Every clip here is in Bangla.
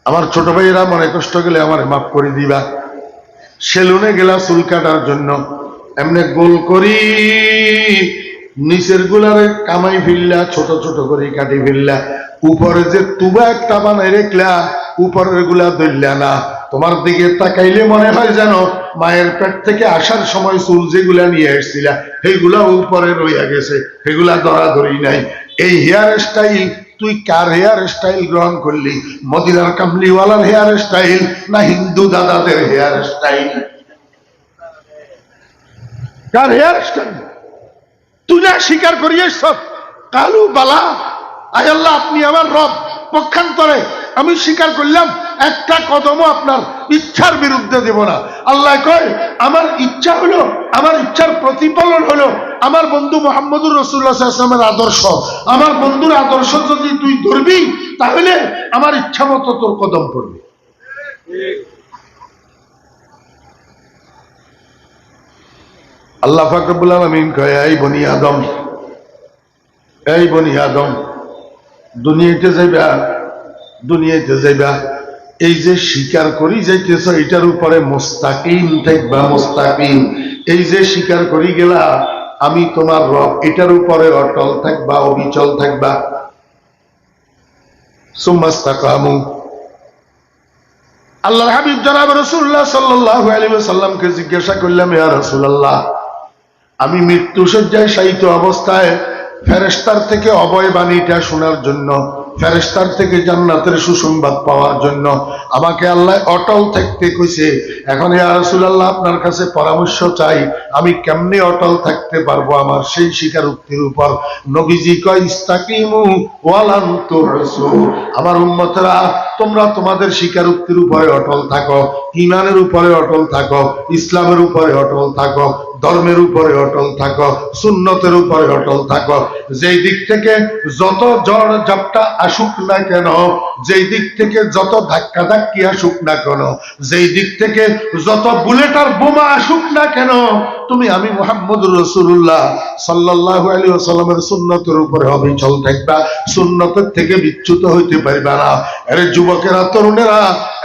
আমার ছোট ভাইয়েরা মনে কষ্ট গেলে আমার মাফ করে দিবা। সেলুনে গেলা চুল কাটার জন্য, এমনি গোল করি নিচের গুলারে কামাই ফিরলা, ছোট ছোট করে কাটি ফিরলা, উপরে যে তুবা একটা বানাই রেখলা, উপরের গুলা ধরলা না। তোমার দিকে তাকাইলে মনে হয় যেন মায়ের পেট থেকে আসার সময় চুল যেগুলা নিয়ে এসেছিলা সেগুলা উপরে রইয়া গেছে, সেগুলা ধরাধরি নাই। এই হেয়ার স্টাইল তুই কার হেয়ার স্টাইল গ্রহণ করলি? মদিনার কামলিওয়ালার হেয়ার স্টাইল না হিন্দু দাদাদের হেয়ার স্টাইল? কার হেয়ার স্টাইল? তুই না স্বীকার করিস সব কালু বালা। আয় আল্লাহ, আপনি আমার রব, পক্ষান্তরে আমি স্বীকার করলাম, একটা কদমও আপনার ইচ্ছার বিরুদ্ধে দেব না। আল্লাহ কয়, আমার ইচ্ছা হলো, আমার ইচ্ছার প্রতিফলন হলো আমার বন্ধু মুহাম্মদুর রাসূলুল্লাহ সাল্লাল্লাহু আলাইহি ওয়াসাল্লামের আদর্শ। আমার বন্ধুর আদর্শ যদি তুই ধরবি, তাহলে আমার ইচ্ছা মতো তোর কদম পড়বে। আল্লাহ পাক রব্বুল আলামিন কয়, এই বনি আদম, এই বনি আদম, দুনিয়াতে যাইবা, দুনিয়াতে যাইবা, এই যে স্বীকার করি যাইতেছ এটার উপরে মুস্তাকিম থাকবা, মুস্তাকিম। এই যে স্বীকার করি গেলা আমি তোমার রব, এটার উপরে অটল থাকবা, অবিচল থাকবা। সুম্মাস্তাকামু। আল্লাহর হাবিব জনাব রাসূলুল্লাহ সাল্লাল্লাহু আলাইহি ওয়াসাল্লামকে জিজ্ঞাসা করলাম, ইয়া রাসূলুল্লাহ, আমি মৃত্যুশয্যায় শায়িত অবস্থায় ফেরেশতার থেকে অভয় বাণীটা শোনার জন্য, ফেরেশতার থেকে জান্নাতের সুসংবাদ পাওয়ার জন্য আমাকে আল্লাহ অটল থাকতে কইছে। এখন ইয়া রাসূলুল্লাহ, আপনার কাছে পরামর্শ চাই, আমি কেমনে অটল থাকতে পারবো আমার সেই স্বীকারোক্তির উপর? নবীজি কয়, ইস্তাকিমু ওয়ালান তুরসু। আমার উম্মতরা, তোমরা তোমাদের স্বীকারোক্তির উপরে অটল থাকো, ঈমানের উপরে অটল থাকো, ইসলামের উপরে অটল থাকো, ধর্মের উপরে অটল থাকো, সুন্নতের উপরে অটল থাকো। যেই দিক থেকে যত ঝড় ঝাপটা আসুক না কেন, যেই দিক থেকে যত ধাক্কা ধাক্কি আসুক না কেন, যেই দিক থেকে যত বুলেট আর বোমা আসুক না কেন, তুমি আমি মুহাম্মদুর রাসূলুল্লাহ সাল্লাল্লাহু আলাইহি ওয়াসাল্লামের সুন্নতের উপরে অবিচল থাকবা, সুন্নতের থেকে বিচ্যুত হইতে পারবা না। আরে যুবকেরা, তরুণেরা,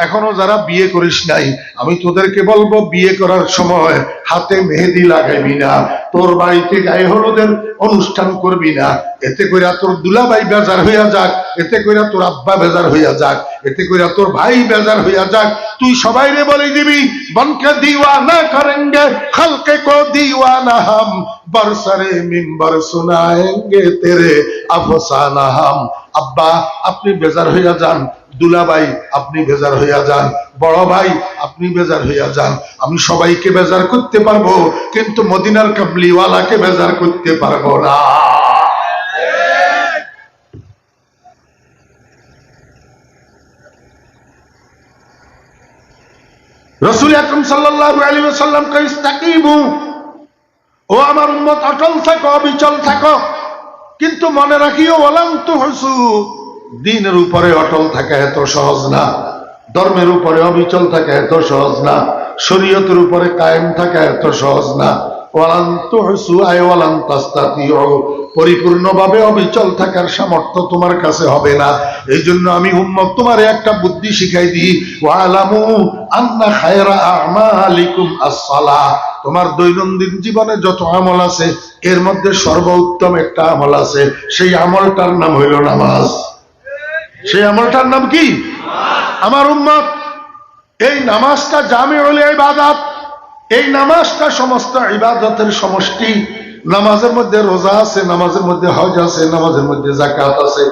এখনো যারা বিয়ে করিস নাই, আমি তোদেরকে বলবো, বিয়ে করার সময় হাতে মেহেদি লাগাইবি না, তোর বাড়িতে গায়ে হলুদের অনুষ্ঠান করবি না। এতে কইরা তোর দুলাভাই বেজার হইয়া যাক, এতে কইরা তোর আব্বা বেজার হইয়া যাক, এতে কইরা তোর ভাই বেজার হইয়া যাক। তুই সবাইরে বলে দিবি, বনকে দিওয়ানা করেঙ্গে খলকে কো দিওয়ানা হাম, বরসরে মিম্বর সুনায়েঙ্গে তেরে আফসানা হাম। আব্বা, আপনি বেজার হইয়া যান, দুলাভাই আপনি বেজার হইয়া যান, বড় ভাই আপনি বেজার হইয়া যান। আমি সবাইকে বেজার করতে পারবো, কিন্তু মদিনার কামলিওয়ালাকে বেজার করতে পারবো না। রাসূল আকরাম সাল্লাল্লাহু আলাইহি ওয়াসাল্লাম কয়, ইস্তাকিমু, ও আমার উম্মত, অটল থাকো, অবিচল থাকো, কিন্তু মনে রাখিও, ওয়ালান তুহসু, দ্বীনের উপরে অটল থাকা এত সহজ না, ধর্মের উপরে অবিচল থাকা এত সহজ না, শরীয়তের উপরে কায়েম থাকা এত সহজ না। ওয়ালান তুহসু আয় ওয়ালান তাস্তাতিউ, পরিপূর্ণভাবে অবিচল থাকার সামর্থ্য তোমার কাছে হবে না। এই জন্য আমি উম্মত তোমারে একটা বুদ্ধি শিখাই দিই, ওয়ালামু আন্না খায়রা আমালিকুম আস-সালাহ। তোমার দৈনন্দিন জীবনে যত আমল আছে, এর মধ্যে সর্বোত্তম একটা আমল আছে, সেই আমলটার নাম হইল নামাজ। সেই আমলটার নাম কি? আমার উম্মত, এই নামাজটা জামিউল ইবাদত, এই নামাজটা সমস্ত ইবাদতের সমষ্টি। নামাজের মধ্যে রোজা আছে, নামাজের মধ্যে হজ আছে, নামাজের মধ্যে যাকাত আছে,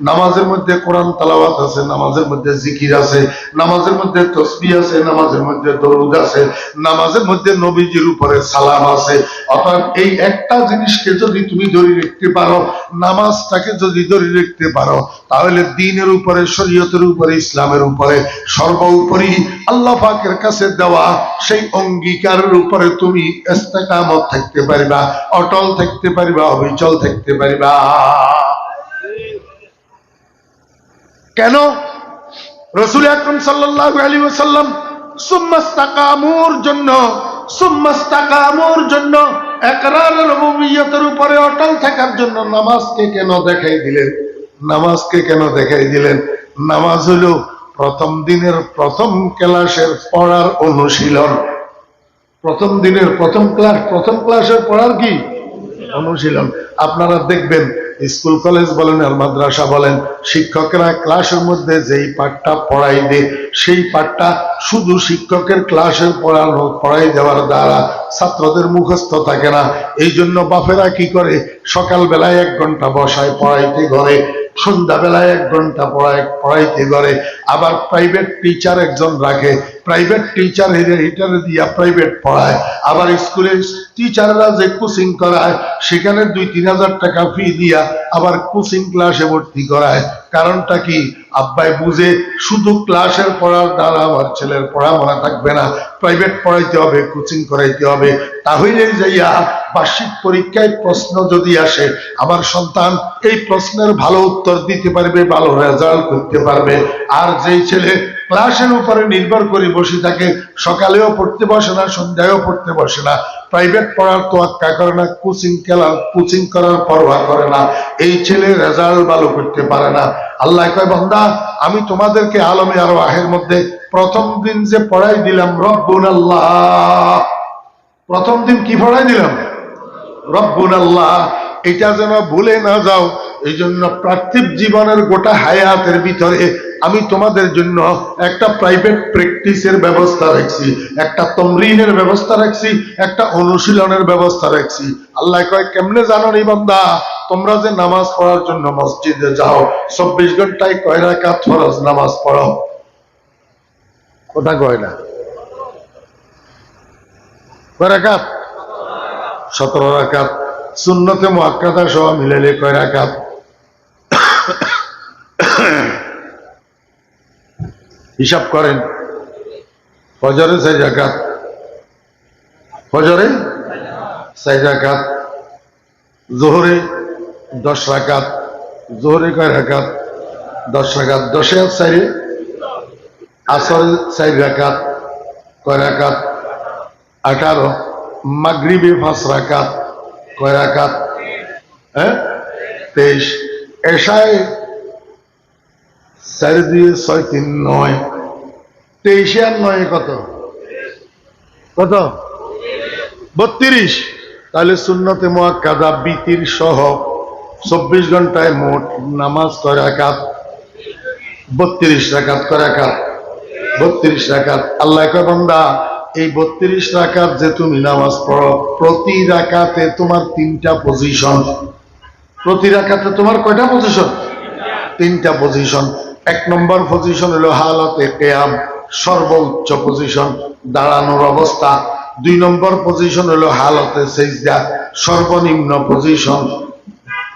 নামাজের মধ্যে কোরআন তেলাওয়াত আছে, নামাজের মধ্যে জিকির আছে, নামাজের মধ্যে তাসবিহ আছে, নামাজের মধ্যে দরুদ আছে, নামাজের মধ্যে নবীজির উপরে সালাম আছে। অর্থাৎ এই একটা জিনিসকে যদি তুমি ধরে রাখতে পারো, নামাজটাকে যদি ধরে রাখতে পারো, তাহলে দ্বীনের উপরে, শরীয়তের উপরে, ইসলামের উপরে, সর্বোপরি আল্লাহ পাকের কাছে দেওয়া সেই অঙ্গীকারের উপরে তুমি ইস্তেকামত থাকতে পারবা, অটল থাকতে পারবা, অবিচল থাকতে পারবা। কেন? রাসূল আকরাম সাল্লাল্লাহু আলাইহি ওয়াসাল্লাম সুম্মাস্তাকামুর জন্য, সুম্মাস্তাকামুর জন্য, ইকরার রুবুবিয়্যতের উপরে অটল থাকার জন্য নামাজকে কেন দেখাই দিলেন? নামাজকে কেন দেখাই দিলেন? নামাজ হলো প্রথম দিনের প্রথম ক্লাসের পড়ার অনুশীলন। প্রথম দিনের প্রথম ক্লাসের পড়ার কি অনুশীলন। আপনারা দেখবেন স্কুল কলেজ বলেন আর মাদ্রাসা বলেন, শিক্ষকেরা ক্লাসের মধ্যে যেই পাঠটা পড়াই দেয় সেই পাঠটা শুধু শিক্ষকের ক্লাসের পড়াই দেওয়ার দ্বারা ছাত্রদের মুখস্থ থাকে না। এই জন্য বাপেরা কি করে, সকালবেলায় 1 ঘন্টা বসায় পড়াইতে ঘরে, সন্ধ্যাবেলায় 1 ঘন্টা পড়াইতে ঘরে, আবার প্রাইভেট টিচার একজন রাখে, প্রাইভেট টিচার হিটারে দিয়া প্রাইভেট পড়ায়, আবার স্কুলের টিচাররা যে কোচিং করায় সেখানে 2-3 হাজার টাকা ফি দিয়া আবার কোচিং ক্লাসে ভর্তি করায়। কারণটা কি? আব্বাই বুঝে শুধু ক্লাসের পড়ার দ্বারা আমার ছেলের পড়া মনে থাকবে না, প্রাইভেট পড়াইতে হবে, কোচিং করাইতে হবে। তাহলে যাইয়া বার্ষিক পরীক্ষায় প্রশ্ন যদি আসে, আমার সন্তান এই প্রশ্নের ভালো উত্তর দিতে পারবে, ভালো রেজাল্ট করতে পারবে। আর যেই ছেলে ক্লাসের উপরে নির্ভর করে বসে থাকে, সকালেও পড়তে বসে না, সন্ধ্যায়ও পড়তে বসে না, প্রাইভেট পড়ার তোয়াক্কা করে না, কোচিং করার পরোয়া করে না, এই ছেলে রেজাল্ট ভালো করতে পারে না। আল্লাহ কয়, বান্দা আমি তোমাদেরকে আলমে আরওয়াহের মধ্যে প্রথম দিন যে পড়াই দিলাম রব্বুন আল্লাহ, প্রথম দিন কি পড়াই দিলাম? রব্বুন আল্লাহ। এটা যেন ভুলে না যাও। এই জন্য পার্থিব জীবনের গোটা হায়াতের ভিতরে আমি তোমাদের জন্য একটা প্রাইভেট প্র্যাকটিসের ব্যবস্থা রাখছি, একটা তমরিনের ব্যবস্থা রাখছি, একটা অনুশীলনের ব্যবস্থা রাখছি। আল্লাহ কয়, কেমনে জানো নি বান্দা? তোমরা যে নামাজ পড়ার জন্য মসজিদে যাও, 24 ঘন্টায় কয় রাকাত ফরজ নামাজ পড়ো? কথা কয় না? কয় রাকাত? 17 রাকাত। সুন্নতে মুআক্কাদা সহ মিলাইলে কয় রাকাত? হিসাব করেন। ফজরে 4 রাকাত, ফজরে 4 রাকাত, যোহরে 10 রাকাত, যোহরে কয় রাকাত? 10 রাকাত। 10 আর 4 আসরে 4 রাকাত, কয় রাকাত? 18। মাগরিবে 5 রাকাত, কয় রাকাত? 23। এশায় 4 দিয়ে 6 3 9, 23 আর 9 কত? কত? 32। তাহলে সুন্নতে মুআক্কাদা বিতির সহ 24 ঘন্টায় মোট নামাজ কয় রাকাত? 32 রাকাত। কয় রাকাত? 32 রাকাত। আল্লাহ কয়, বান্দা এই 32 রাকাত যে তুমি নামাজ পড়ো, প্রতি রাকাতে তোমার 3টা পজিশন। প্রতি রাকাতে তোমার কয়টা পজিশন? 3টা পজিশন। 1 নম্বর পজিশন হলো হালাতে কিয়াম, সর্বোচ্চ পজিশন, দাঁড়ানোর অবস্থা। 2 নম্বর পজিশন হলো হালাতে সিজদা, সর্বনিম্ন পজিশন।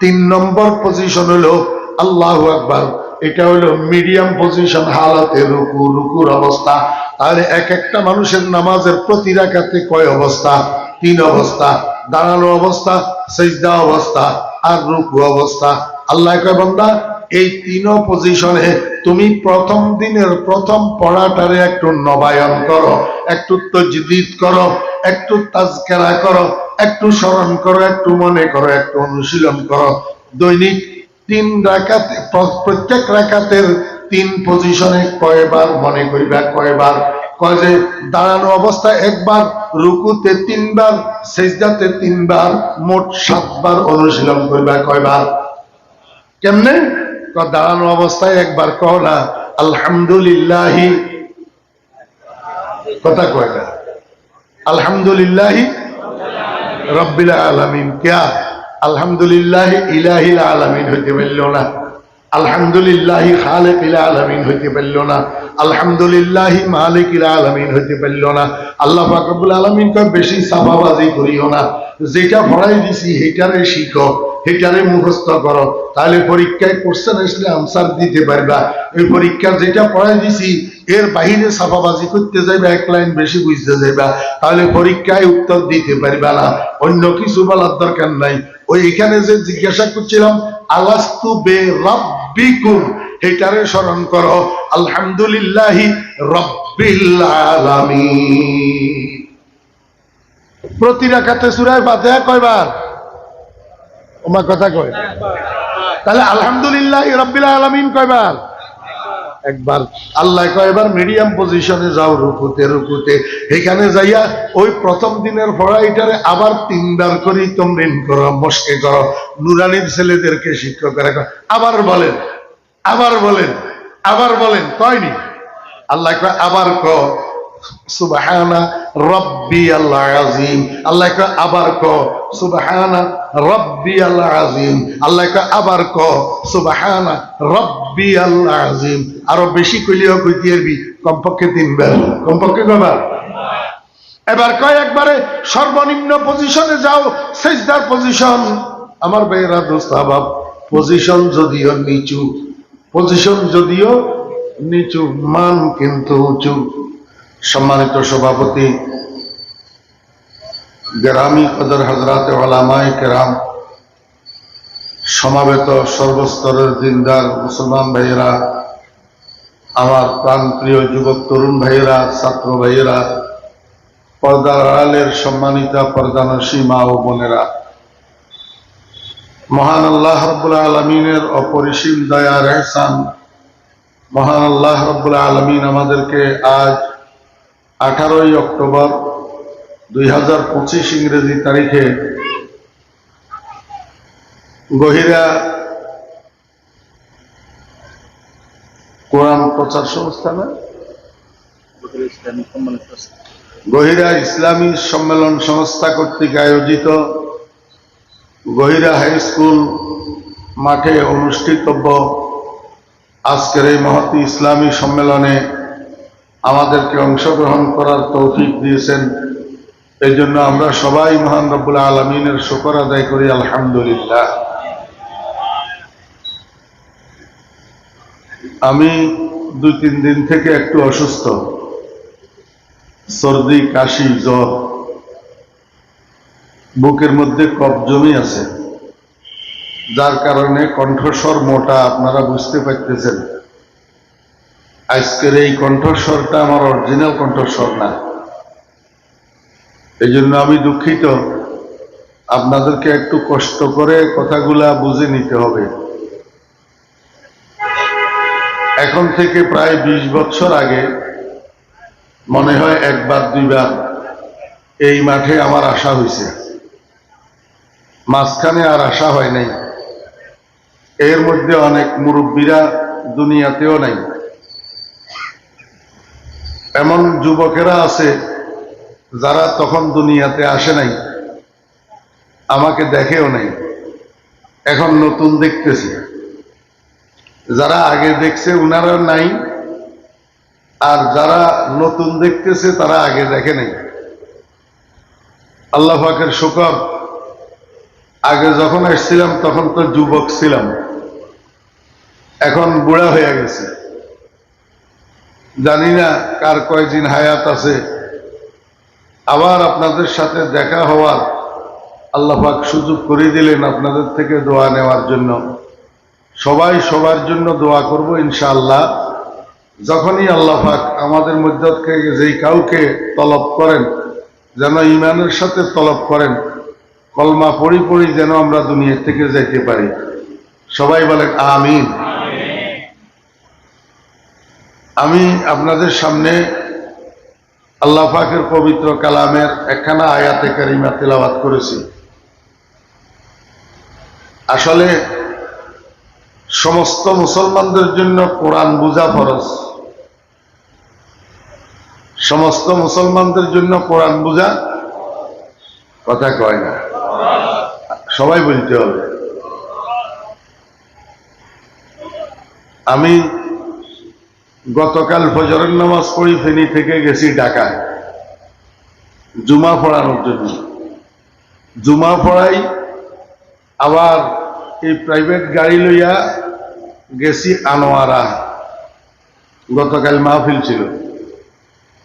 3 নম্বর পজিশন হলো আল্লাহু আকবার, এটা হলো মিডিয়াম পজিশন, হালাতে রুকুর অবস্থা। তাহলে একটা মানুষের নামাজের প্রতি রাকাতে কয় অবস্থা? 3 অবস্থা। দাঁড়ানো অবস্থা, সিজদা অবস্থা আর রুকু অবস্থা। আল্লাহ কয়, বান্দা এই 3 পজিশনে তুমি প্রথম দিনের প্রথম পড়াটারে একটু নবায়ন করো, একটু তাজদীদ করো, একটু তাজকিরা করো, একটু স্মরণ করো, একটু মনে করো, একটু অনুশীলন করো। দৈনিক 3 রাকাতে, প্রত্যেক রাকাতের 3 পজিশনে কয়বার মনে করিবা? কয়বার? কয় যে দাঁড়ানো অবস্থায় 1 বার, রুকুতে 3 বার, সিজদাতে 3 বার, মোট 7 বার অনুশীলন করিবা। কয়বার? কেমনে? দাঁড়ানো অবস্থায় 1 বার কও না আলহামদুলিল্লাহি, কথা কয় না আলহামদুলিল্লাহি রব্বিল আলামিন। কিয়া আলহামদুলিল্লাহি ইলাহিল আলামিন হইতে পারল না, আলহামদুলিল্লাহি খালিকিল আলামিন হইতে পারল না, আলহামদুলিল্লাহি মালিকিল আলামিন হইতে পারল না। আল্লাহ পাক রব্বুল আলামিন কয়, বেশি সাফাবাজি করিও না, যেটা পড়াই দিছি হেটারে শিখো, হেটারে মুখস্থ করো, তাহলে পরীক্ষায় কোশ্চেন আসলে আনসার দিতে পারবা। এই পরীক্ষা যেটা পড়াই দিছি এর বাহিরে সাফাবাজি করতে যাইবা, 1 লাইন বেশি বুঝতে যাইবা, তাহলে পরীক্ষায় উত্তর দিতে পারবা না। অন্য কিছু বলার দরকার নাই। ওই এখানে যে জিজ্ঞাসা করছিলাম আলাস্তু বে রাব্বিকুম, এটারে স্মরণ করো, আলহামদুলিল্লাহি রাব্বিল আলামিন। প্রতি রাকাতে সূরা ফাতিহা কয়বার? ওমা কথা কয়। তাহলে আলহামদুলিল্লাহি রাব্বিল আলামিন কয়বার? একবার আল্লাহ কয় এবার মিডিয়াম পজিশনে যাও রুকুতে রুকুতে, এখানে যাইয়া ওই প্রথম দিনের পড়াইটারে আবার 3 বার করি তমরিন করো, মস্কে করো, নুরানির ছেলেদেরকে শিক্ষকেরা আবার বলেন আবার বলেন আবার বলেন, কয়নি? আল্লাহ কয় আবার ক সুবহানা রাব্বিয়াল আযীম, আল্লাহ কয় আবার ক সুবহানা রাব্বিয়াল আযীম, আল্লাহ কয় আবার ক সুবহানা রাব্বিয়াল আযীম। আরো বেশি কইলেও কইতে পারবি, কমপক্ষে 3 বার, কমপক্ষে কয়বার? এবার কয় একবারে সর্বনিম্ন পজিশনে যাও, সিজদার পজিশন। আমার ভাইয়েরা দোস্ত আবাব, পজিশন যদিও নিচু, পজিশন যদিও নিচু, মান কিন্তু উঁচু। সম্মানিত সভাপতি, গেরামি কদর হযরত উলামায়ে কেরাম, সমাবেত সর্বস্তরের দিনদার মুসলমান ভাইয়েরা, আমার প্রাণপ্রিয় যুবক তরুণ ভাইয়েরা, ছাত্র ভাইয়েরা, পর্দার আড়ালের সম্মানিতা পর্দানশী মা ও বোনেরা, মহান আল্লাহ রাব্বুল আলামিনের অপরিসীম দয়ার ইহসান, মহান আল্লাহ রাব্বুল আলামিন আমাদেরকে আজ 18 অক্টোবর 2025 ইংরেজি তারিখে গহিরা কোরআন প্রচার সংস্থা না গহিরা ইসলামী সম্মেলন সংস্থা কর্তৃক আয়োজিত গহিরা হাই স্কুল মাঠে অনুষ্ঠিতব্য আজকের এই মহতী ইসলামী সম্মেলনে আমাদেরকে অংশগ্রহণ করার তৌফিক দিয়েছেন। এই জন্য আমরা সবাই মহান রব্বুল আলামিনের শুকর আদায় করি, আলহামদুলিল্লাহ। আমি 2-3 দিন থেকে একটু অসুস্থ, সর্দি, কাশি, জ্বর, বুকের মধ্যে কফ জমি আছে, যার কারণে কণ্ঠস্বর মোটা, আপনারা বুঝতে পারতেছেন। আজকের এই কণ্ঠস্বরটা আমার অরিজিনাল কণ্ঠস্বর না, এই জন্য আমি দুঃখিত। আপনাদেরকে একটু কষ্ট করে কথাগুলা বুঝে নিতে হবে। এখন থেকে প্রায় 20 বছর আগে মনে হয় 1-2 বার এই মাঠে আমার আসা হয়েছে, মাঝখানে আর আসা হয় নাই। এর মধ্যে অনেক মুরব্বীরা দুনিয়াতেও নাই, এমন যুবকেরা আছে যারা তখন দুনিয়াতে আসে নাই, আমাকে দেখেও নাই, এখন নতুন দেখতেছে। যারা আগে দেখছে উনারা নাই, আর যারা নতুন দেখতেছে তারা আগে দেখে নাই। আল্লাহ পাকের শুকর, আগে যখন আসছিলাম তখন তো যুবক ছিলাম, এখন বুড়া হয়ে গেছে। জানি না কার কয়দিন হায়াত আছে, আবার আপনাদের সাথে দেখা হওয়ার আল্লাহ পাক সুযোগ করে দিলেন আপনাদের থেকে দোয়া নেওয়ার জন্য। সবাই সবার জন্য দোয়া করব ইনশাআল্লাহ। যখনই আল্লাহ পাক আমাদের মধ্য থেকে যেই কাউকে তলব করেন, যেন ঈমানের সাথে তলব করেন, কলমা পড়ি পড়ি যেন আমরা দুনিয়া থেকে যাইতে পারি। সবাই বলেন আমিন। আমি আপনাদের সামনে আল্লাহ পাকের পবিত্র কালামের একখানা আয়াতে কারিমা তেলাওয়াত করেছি। আসলে সমস্ত মুসলমানদের জন্য কোরআন বুঝা ফরজ, সমস্ত মুসলমানদের জন্য কোরআন বুঝা, কথা কয় না, সবাই বলতে হবে। আমি গতকাল ফজরের নামাজ পড়ি ফেনী থেকে গেছি ঢাকায় জুমা পড়ানোর জন্য। জুমা পড়াই, আবার এই প্রাইভেট গাড়ি লইয়া গেছি আনোয়ারা। গতকাল মাহফিল ছিল,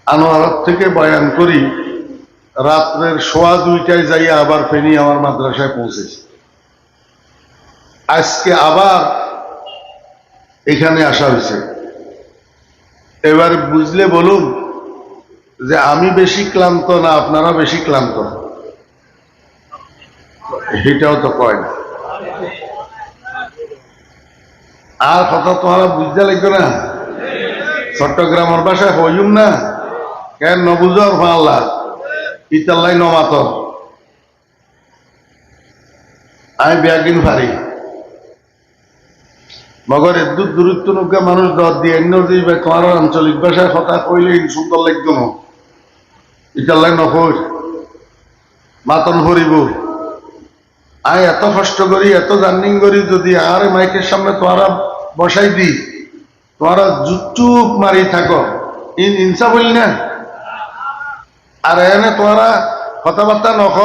আনোয়ারার থেকে বয়ান করি রাত্রের 2:15 যাইয়া আবার ফেনী আমার মাদ্রাসায় পৌঁছেছি। আজকে আবার এখানে আসা হয়েছে। এবার বুঝলে বলুন যে আমি বেশি ক্লান্ত না আপনারা বেশি ক্লান্ত? এটাও তো কয় না। আর কথা তোমারা বুঝতে লাগবে না, চট্টগ্রামের ভাষায় হইম না কেন নবুজর ভাল্লা ইতাল্লাই নমাত আমি ব্যাগিন ফারি মগর এদুর দূরত্ব নৌকা মানুষ দর দিয়ে অন্য যে তোমার আঞ্চলিক ভাষায় কথা কইলে সুন্দর লাগতো না ইতাল্লাই নকর মাতন ভরিব আমি এত কষ্ট করি এত জার্নিং করি যদি আর মাইকের সামনে তোমরা বসাই দি তোমরা চুপ মারি থাকো ইনসা বলি না আর এনে তোমরা কথাবার্তা নখ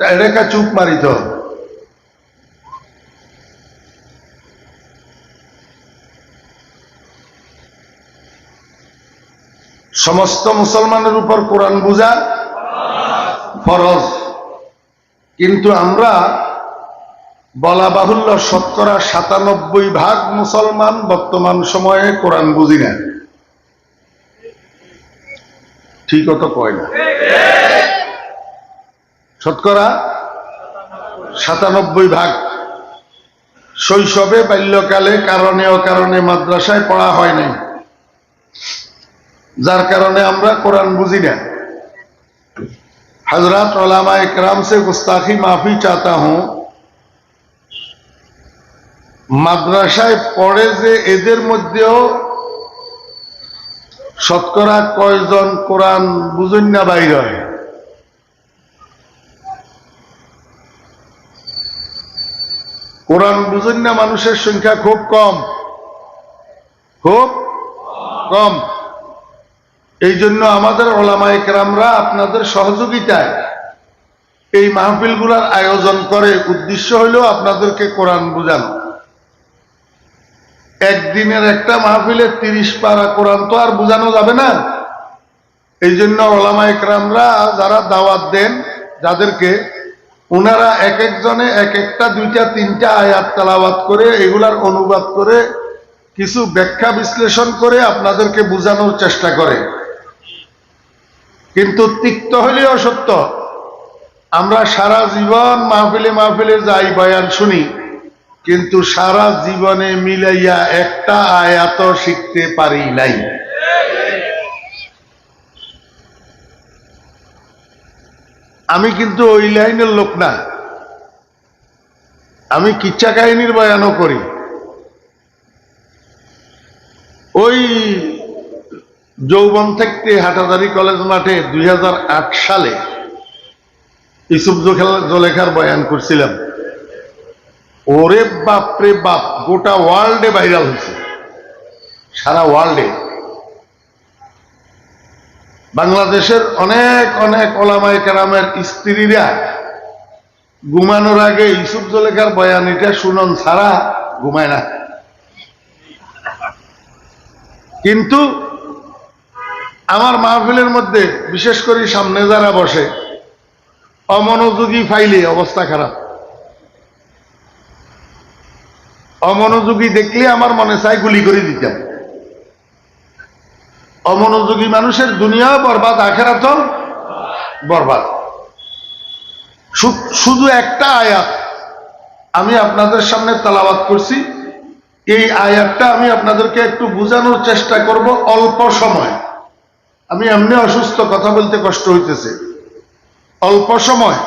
এটাকে চুপ মারিত সমস্ত মুসলমানের উপর কোরআন বুঝা ফরজ কিন্তু আমরা বলা বাহুল্য 97% মুসলমান বর্তমান সময়ে কোরআন বুঝি না ঠিক তো কয় না 97% শৈশবে বাল্যকালে কারণে অকারণে মাদ্রাসায় পড়া হয় নাই যার কারণে আমরা কোরআন বুঝি না हजरत उलमा इकराम से गुस्ताखी माफी चाहता हूं মাদ্রাসায় পড়ে যে এদের মধ্যেও শতকরা কয়জন কোরআন বুঝেন না বাইর হয় কোরআন বুঝেন না মানুষের সংখ্যা খুব কম এই জন্য আমাদের ওলামা ইকরামরা আপনাদের সহযোগিতায় এই মাহফিলগুলোর আয়োজন করে উদ্দেশ্য হলো আপনাদেরকে কোরআন বোঝানো একদিনের একটা মাহফিলে 30 পারা কোরআন তো আর বোঝানো যাবে না এই জন্য ওলামা ইকরামরা যারা দাওয়াত দেন যাদেরকে ওনারা এক একজনে এক একটা দুইটা তিনটা আয়াত তেলাওয়াত করে এগুলার অনুবাদ করে কিছু ব্যাখ্যা বিশ্লেষণ করে আপনাদেরকে বোঝানোর চেষ্টা করে কিন্তু তিক্ত হলেও সত্য আমরা সারা জীবন মাহফিলে মাহফিলে যাই বয়ান শুনি কিন্তু সারা জীবনে মিলাইয়া একটা আয়াত শিখতে পারি নাই আমি কিন্তু ওই লাইনের লোক না আমি কিচ্ছা কাহিনীর বয়ানও করি ওই যৌবন থেকে হাটাদারি কলেজ মাঠে 2008 সালে ইউসুফ জোলেখার বয়ান করছিলাম ওরে বাপরে বাপ গোটা ওয়ার্ল্ডে ভাইরাল হয়েছে সারা ওয়ার্ল্ডে বাংলাদেশের অনেক অনেক ওলামায়ে কেরামের স্ত্রীরা ঘুমানোর আগে ইউসুফ জোলেখার বয়ান এটা শুনন ছাড়া ঘুমায় না কিন্তু আমার মাহফিলের মধ্যে বিশেষ করে সামনে যারা বসে অমনোযোগী ফাইলে অবস্থা খারাপ অমনোযোগী দেখলে আমার মনে চাই গুলি করে দিতাম অমনোযোগী মানুষের দুনিয়া বরবাদ আখেরাত বরবাদ শুধু একটা আয়াত আমি আপনাদের সামনে তেলাওয়াত করছি এই আয়াতটা আমি আপনাদেরকে একটু বোঝানোর চেষ্টা করব অল্প সময় আমি এমনি অসুস্থ কথা বলতে কষ্ট হইতেছে অল্প সময়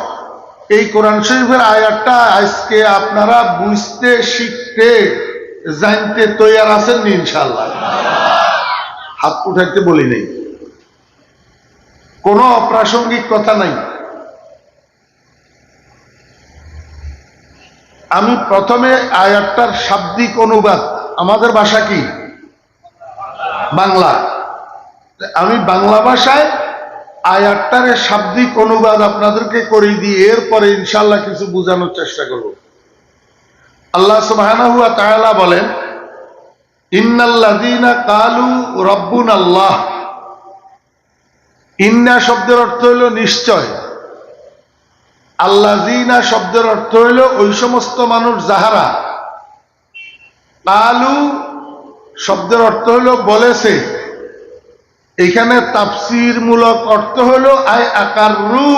এই কোরআন শরীফের আয়াতটা আজকে আপনারা বুঝতে শিখতে জানতে তৈয়ার আছেন ইনশাআল্লাহ হাত উঠাইতে বলি নাই কোনো অপ্রাসঙ্গিক কথা নাই আমি প্রথমে আয়াতটার শাব্দিক অনুবাদ আমাদের ভাষা কি বাংলা আমি বাংলা ভাষায় আয়াতটার শাব্দিক অনুবাদ আপনাদেরকে করে দিয়ে এরপরে ইনশাআল্লাহ কিছু বোঝানোর চেষ্টা করব আল্লাহ সুবহানাহু ওয়া তাআলা বলেন ইন্নাল্লাযীনা ক্বালু রাব্বুনাল্লাহ ইন্না শব্দের অর্থ হলো নিশ্চয় আল্লাযীনা শব্দের অর্থ হলো ওই সমস্ত মানুষ যাহারা ক্বালু শব্দের অর্থ হলো বলেছে এখানে তাফসীর মূলক অর্থ হলো আই আকাররু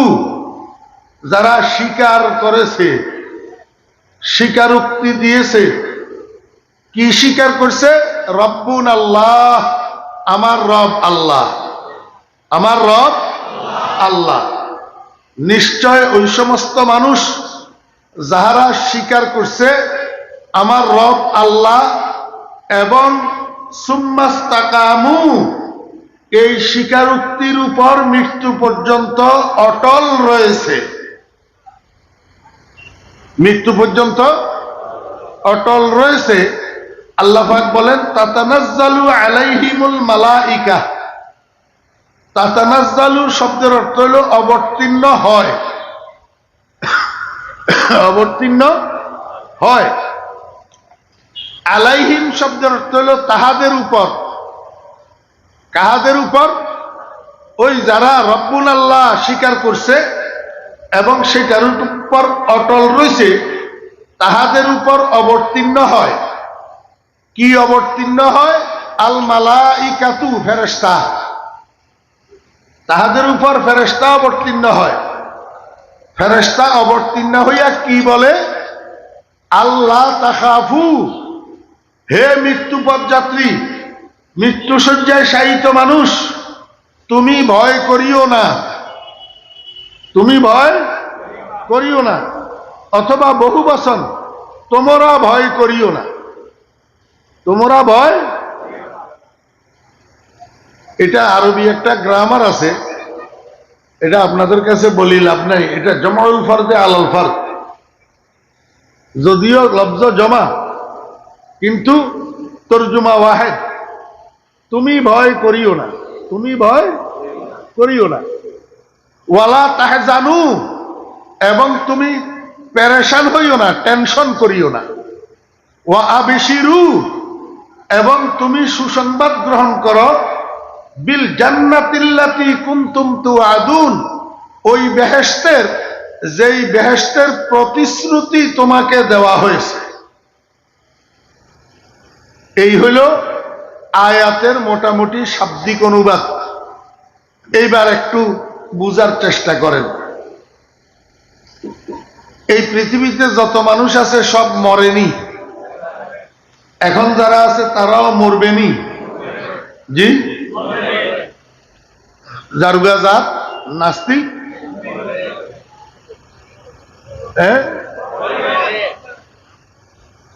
যারা স্বীকার করেছে স্বীকারোক্তি দিয়েছে কি স্বীকার করছে রব্বুন আল্লাহ, আমার রব আল্লাহ, আমার রব আল্লাহ। নিশ্চয় ওই সমস্ত মানুষ যাহারা স্বীকার করছে আমার রব আল্লাহ এবং সুম্মাস্তাকামু, এই স্বীকারোক্তির উপর মৃত্যু পর্যন্ত অটল রয়েছে, মৃত্যু পর্যন্ত অটল রয়েছে। আল্লাহ পাক বলেন তাতানাজ্জালু আলাইহিমুল মালাইকা। তাতানাজ্জালু শব্দের অর্থ হলো অবতীর্ণ হয়, অবতীর্ণ হয়। আলাইহিম শব্দের অর্থ হলো তাহাদের উপর। কাহাদের উপর? ওই যারা রব্বুল আল্লাহ স্বীকার করছে এবং সেটার উপর অটল রয়েছে, তাহাদের উপর অবতীর্ণ হয়। কি অবতীর্ণ হয়? আল মালাইকাতু, ফেরেশতা। তাহাদের উপর ফেরেশতা অবতীর্ণ হয়। ফেরেশতা অবতীর্ণ হইয়া কি বলে? আল্লাহ তাখাফু, হে মৃত্যু পথযাত্রী, মৃত্যু শয্যায় শায়িত মানুষ, তুমি ভয় করিও না, তুমি ভয় করিও না। অথবা বহু বচন, তোমরা ভয় করিও না, তোমরা ভয়। এটা আরবি একটা গ্রামার আছে, এটা আপনাদের কাছে বলি লাভ নাই। এটা জমাউল ফরদে আলাল ফারদ, যদিও লফজ জমা কিন্তু তরজমা ওয়াহেদ। তুমি ভয় করিও না, তুমি ভয় করিও না। ওয়ালা তাহজানু, এবং তুমি পেরেশান হইও না, টেনশন করিও না। ওয়া আবশিরু, এবং তুমি সুসংবাদ গ্রহণ করো বিল জান্নাতিল্লাতি কুনতুম তুআদুন, ওই বেহেশতের, যেই বেহেশতের প্রতিশ্রুতি তোমাকে দেওয়া হয়েছে। এই হইল আয়াতের মোটামুটি শাব্দিক অনুবাদ। এইবার একটু বুঝার চেষ্টা করেন। এই পৃথিবীতে যত মানুষ আছে সব মরেনি, এখন যারা আছে তারাও মরবেনি। জি, জারুগা জাত নাস্তিক,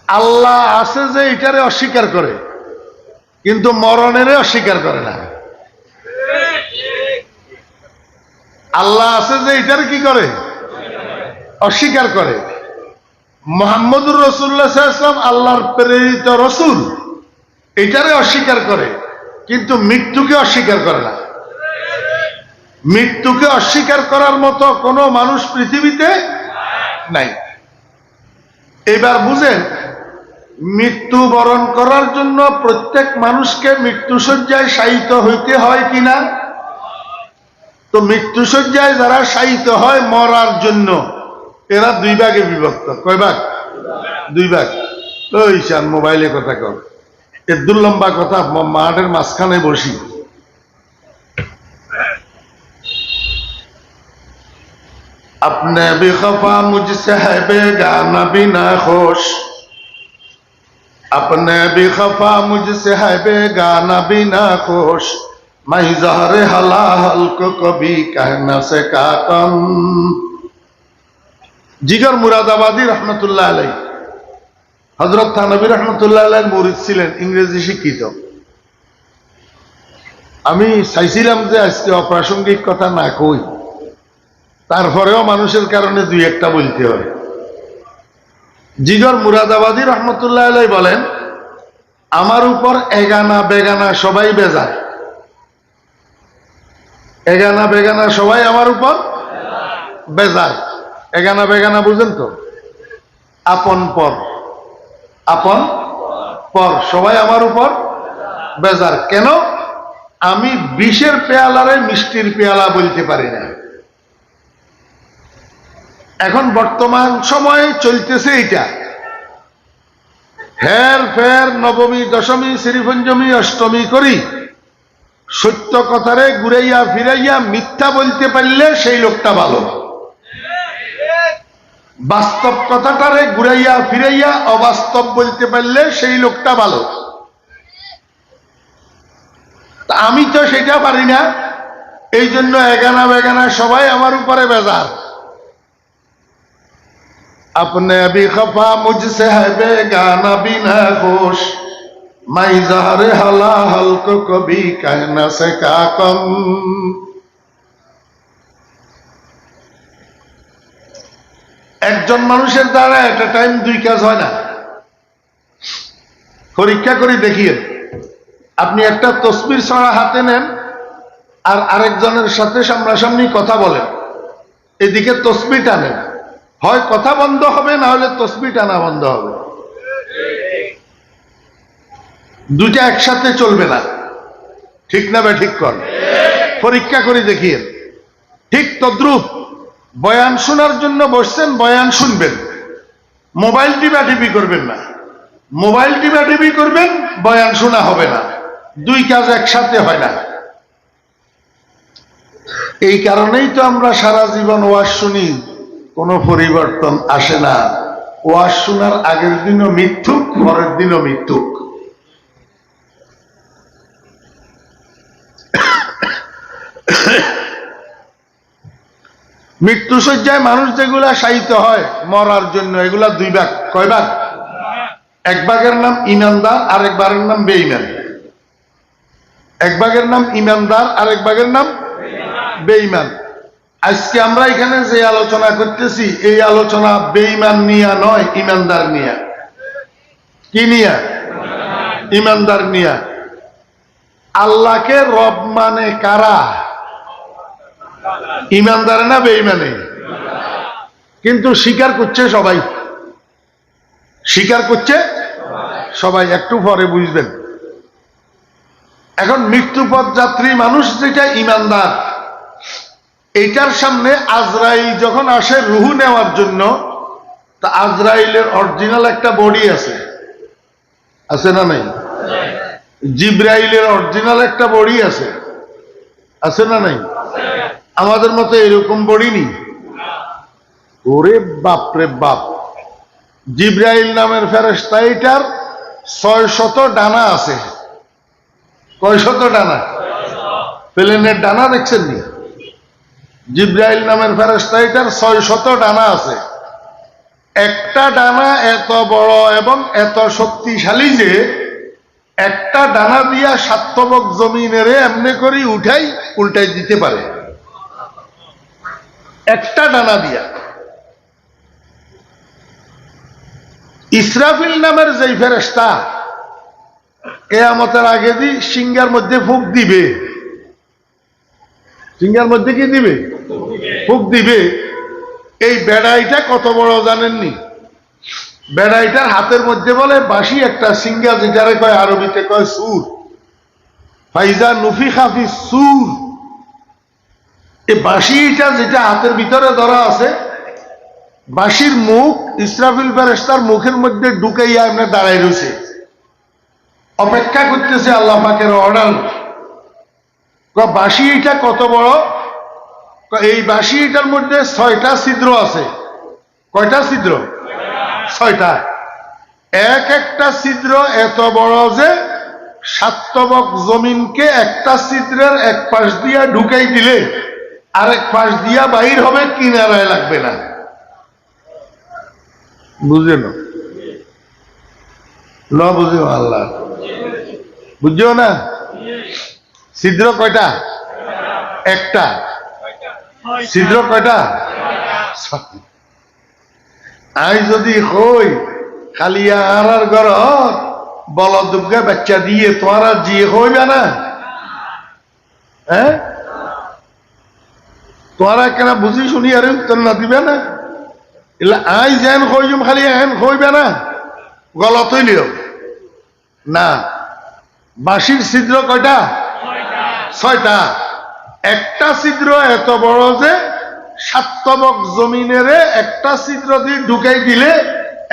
আল্লাহ আছে যে এটারে অস্বীকার করে, কিন্তু মরণের অস্বীকার করে না। আল্লাহ আছে যে এটারে কি করে? অস্বীকার করে। মুহাম্মদুর রাসূলুল্লাহ সাল্লাল্লাহু আলাইহি ওয়াসাল্লাম আল্লাহর প্রেরিত রাসূল, এটারে অস্বীকার করে, কিন্তু মৃত্যুকে অস্বীকার করে না। মৃত্যুকে অস্বীকার করার মতো কোনো মানুষ পৃথিবীতে নাই। এবার বুঝেন, মৃত্যু বরণ করার জন্য প্রত্যেক মানুষকে মৃত্যুশয্যায় শায়িত হইতে হয় কিনা? তো মৃত্যুশয্যায় যারা শায়িত হয় মরার জন্য, এরা দুই ভাগে বিভক্ত। কয় ভাগ? দুই ভাগ। ওই শান মোবাইলে কথা কর, এর দুর্লম্বা কথা মাঠের মাঝখানে বসি। अपने भी खफा मुझसे है बेगाना बिना खुश, अपने भी खफा मुझसे है बेगाना बिना खुश, मैं ज़हर हलाल को कभी कह न सका कम। जिगर मुरादाबादी रहमतुल्लाह अलैह, हजरत थानवी रहमतुल्लाह अलैह मुरीद ছিলেন, ইংরেজি শিক্ষিত। আমি চাইছিলাম যে আজকে অপ্রাসঙ্গিক কথা না কই, তারপরেও মানুষের কারণে দুই একটা বলতে হয়। জিগর মুরাদাবাদী রহমতুল্লাহ আলাইহি বলেন, আমার উপর এগানা বেগানা সবাই বেজার, এগানা বেগানা সবাই আমার উপর বেজার। এগানা বেগানা বুঝেন তো? আপন পর, আপন পর সবাই আমার উপর বেজার। কেন? আমি বিষের পেয়ালারে মিষ্টির পেয়ালা বলতে পারি না। এখন বর্তমান সময়ে চলতেছে এইটা, হের ফের নবমী দশমী শ্রীপঞ্চমী অষ্টমী করি সত্য কথারে ঘুরাইয়া ফিরাইয়া মিথ্যা বলতে পারলে সেই লোকটা ভালো, বাস্তব কথাটারে ঘুরাইয়া ফিরাইয়া অবাস্তব বলতে পারলে সেই লোকটা ভালো। আমি তো সেটা পারি না, এই জন্য এগানা বেগানা সবাই আমার উপরে বেজার। আপনি भी खफा मुझसे है बेगाना बिना खुश मैं इजहार हला हल को कभी कह न सका कम। একজন মানুষের দ্বারা একটা টাইম দুই কাজ হয় না। পরীক্ষা করে দেখিয়ে, আপনি একটা তসবির ছড়া হাতে নেন আর আরেকজনের সাথে সামনাসামনি কথা বলেন, এদিকে তসবি টানেন, হয় কথা বন্ধ হবে, না হলে তসবি টানা বন্ধ হবে। দুইটা একসাথে চলবে না, ঠিক না? বা ঠিক কর, পরীক্ষা করে দেখিয়ে। ঠিক তদ্রুপ বয়ান শোনার জন্য বসছেন, বয়ান শুনবেন, মোবাইল টিপি করবেন না। মোবাইল টিপি করবেন, বয়ান শোনা হবে না, দুই কাজ একসাথে হয় না। এই কারণেই তো আমরা সারা জীবন ওয়াজ শুনি, কোনো পরিবর্তন আসে না। ওয়াজ শোনার আগের দিনও মিথ্যুক, পরের দিনও মিথ্যুক। মৃত্যুশয্যায় মানুষ যেগুলা শায়িত হয় মরার জন্য, এগুলা দুই ভাগ। কয় ভাগ? এক ভাগের নাম ইমানদার, আরেক ভাগের নাম বেঈমান। এক ভাগের নাম ইমানদার, আরেক ভাগের নাম বেঈমান। আজকে আমরা এখানে যে আলোচনা করতেছি, এই আলোচনা বেঈমান নিয়া নয়, ইমানদার নিয়া। কি নিয়া? ইমানদার নিয়া। আল্লাহকে রব মানে কারা? ইমানদার না বেঈমানে? কিন্তু স্বীকার করছে সবাই, স্বীকার করছে সবাই। একটু পরে বুঝবেন। এখন মৃত্যুপথ যাত্রী মানুষ যেটা ইমানদার, এইটার সামনে আজরাইল যখন আসে রুহু নেওয়ার জন্য, তা আজরাইলের অরিজিনাল একটা বডি আছে, আছে না নাই? জিব্রাইলের অরিজিনাল একটা বডি আছে, আছে না নাই? আমাদের মতো এরকম বডি নেই। ওরে বাপ রে বাপ! জিব্রাইল নামের ফেরেশতা, এটার 600 ডানা আছে। কয়শত ডানা? প্লেনের ডানা দেখছেন নি? জিব্রাইল নামের ফেরেশতা, এটার 600 ডানা আছে। একটা ডানা এত বড় এবং এত শক্তিশালী যে একটা ডানা দিয়া সাতবক জমিনের এমনি করে উঠাই উল্টাই দিতে পারে, একটা ডানা দিয়া। ইসরাফিল নামের যেই ফেরেশতা, কিয়ামতের আগে দি সিংহার মধ্যে ফুঁক দিবে। সিংহার মধ্যে কি দিবে? ফুঁক দিবে। এই বেড়াইটা কত বড় জানেননি? বেড়াইটার হাতের মধ্যে বলে বাঁশি একটা, সিংহা যেটারে কয় আরবিতে কয় সুর। ফাইজা নুফিখা ফিস সুর। এই বাঁশিটা যেটা হাতের ভিতরে ধরা আছে, বাঁশির মুখ ইসরাফিল ফেরেশতার মুখের মধ্যে ঢুকাইয়া এমনি দাঁড়াই রয়েছে, অপেক্ষা করতেছে আল্লাহ পাকের অর্ডার। বাঁশি এটা কত বড়? এই বাঁশি এটার মধ্যে 6টা ছিদ্র আছে। কয়টা ছিদ্র? 6টা। এক একটা ছিদ্র এত বড় যে সাতবক জমিনকে একটা ছিদ্রের এক পাশ দিয়া ঢুকাই দিলে আরেক পাশ দিয়া বাহির হবে, কিনারায় লাগবে না। বুঝলেন? ল বুঝিও আল্লাহ, বুঝছো না? ছিদ্র কয়টা? একটা। ছিদ্র কয়টা? আই যদি হই খালি আর ঘর বলদুর্গা বাচ্চা দিয়ে তোমার আর জিয়ে হইবে না? হ্যাঁ, তোমারা কেন বুঝি শুনি আর উত্তর না দিবে না? এলা আই যেন হইম খালি এন হইবে না, গলত হইলেও না। বাঁশির ছিদ্র কয়টা? 6টা। একটা ছিদ্র এত বড় যে সাতবক জমিনের একটা ছিদ্র দিয়ে ঢুকাই দিলে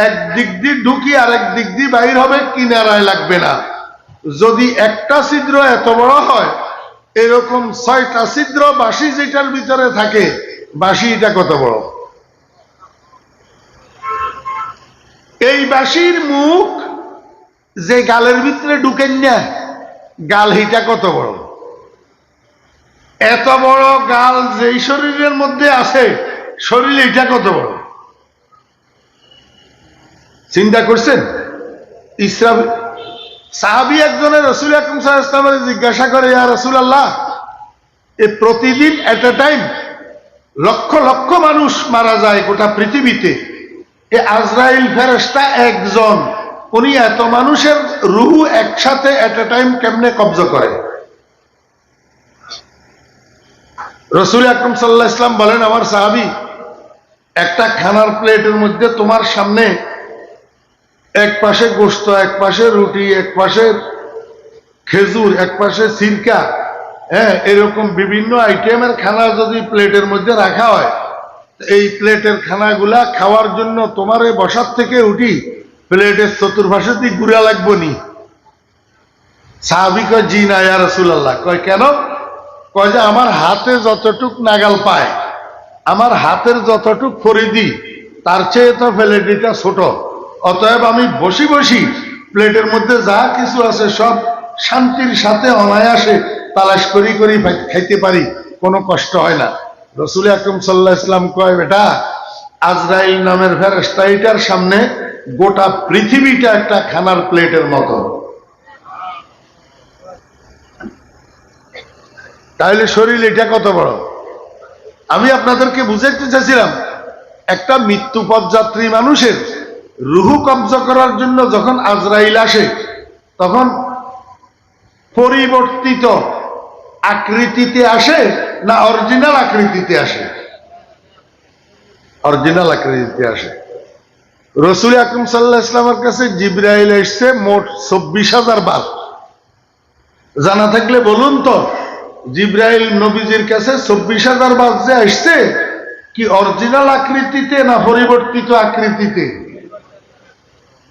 এক দিক দিয়ে ঢুকি আরেক দিক দিয়ে বাহির হবে, কিনারায় লাগবে না। যদি একটা ছিদ্র এত বড় হয়, এরকম 6টা ছিদ্র বাঁশি যেটার ভিতরে থাকে, বাঁশি এটা কত বড়? এই বাঁশির মুখ যে গালের ভিতরে ঢুকেন না, গাল হিটা কত বড়? এত বড় গাল যেই শরীরের মধ্যে আছে, শরীর এটা কত বড় চিন্তা করছেন? ইসরাফিল সাহাবী একজনের রাসূল আকরাম সাল্লাল্লাহু আলাইহি ওয়াসাল্লাম জিজ্ঞাসা করে, ইয়া রাসূলুল্লাহ, এ প্রতিদিন এট এ টাইম লক্ষ লক্ষ মানুষ মারা যায় গোটা পৃথিবীতে, এ আজরাইল ফেরেশতা একজন, উনি এত মানুষের রূহ একসাথে এট এ টাইম কেমনে কবজা করে? রাসূল আকরাম সাল্লাল্লাহু আলাইহি ওয়াসাল্লাম বলেন, আমার সাহাবী, একটা খানার প্লেটের মধ্যে তোমার সামনে এক পাশে গোশত, এক পাশে রুটি, এক পাশে খেজুর, এক পাশে সিরকা, এরকম বিভিন্ন আইটেমের খানা যদি প্লেটের মধ্যে রাখা হয়, এই প্লেটের খানাগুলা খাওয়ার জন্য তোমার বসার থেকে উঠি প্লেটের চতুর্পাশে দিয়ে ঘুরা লাগবো নি? সাহাবী কয়, জি না ইয়া রাসূলুল্লাহ। কয় কেন? কয় যে আমার হাতে যতটুক নাগাল পায়, আমার হাতের যতটুক পরিধি, তার চেয়ে তো প্লেটটা ছোট, অতএব আমি বসি বসি প্লেটের মধ্যে যা কিছু আছে সব শান্তির সাথে অনায়াসে তালাশ করি করি খাইতে পারি, কোনো কষ্ট হয় না। রাসূল আকরাম সাল্লাল্লাহু আলাইহি ওয়াসাল্লাম কয়, বেটা, আজরাইল নামের ফেরেশতা, এটার সামনে গোটা পৃথিবীটা একটা খানার প্লেটের মতো। তাহলে শরীর এটা কত বড়? আমি আপনাদেরকে বুঝাইতে চাইছিলাম, একটা মৃত্যু পথযাত্রী মানুষের রূহ কবজা করার জন্য যখন আজরাইল আসে, তখন পরিবর্তিত আকৃতিতে আসে না অরিজিনাল আকৃতিতে আসে? অরিজিনাল আকৃতিতে আসে। রাসূল আকরাম সাল্লাল্লাহু আলাইহি ওয়াসাল্লামের কাছে জিবরাইল এসেছে মোট 24,000 বার। জানা থাকলে বলুন তো, জিবরাইল নবীজির কাছে 24,000 বার যে আসছে, কি অরিজিনাল আকৃতিতে না পরিবর্তিত আকৃতিতে?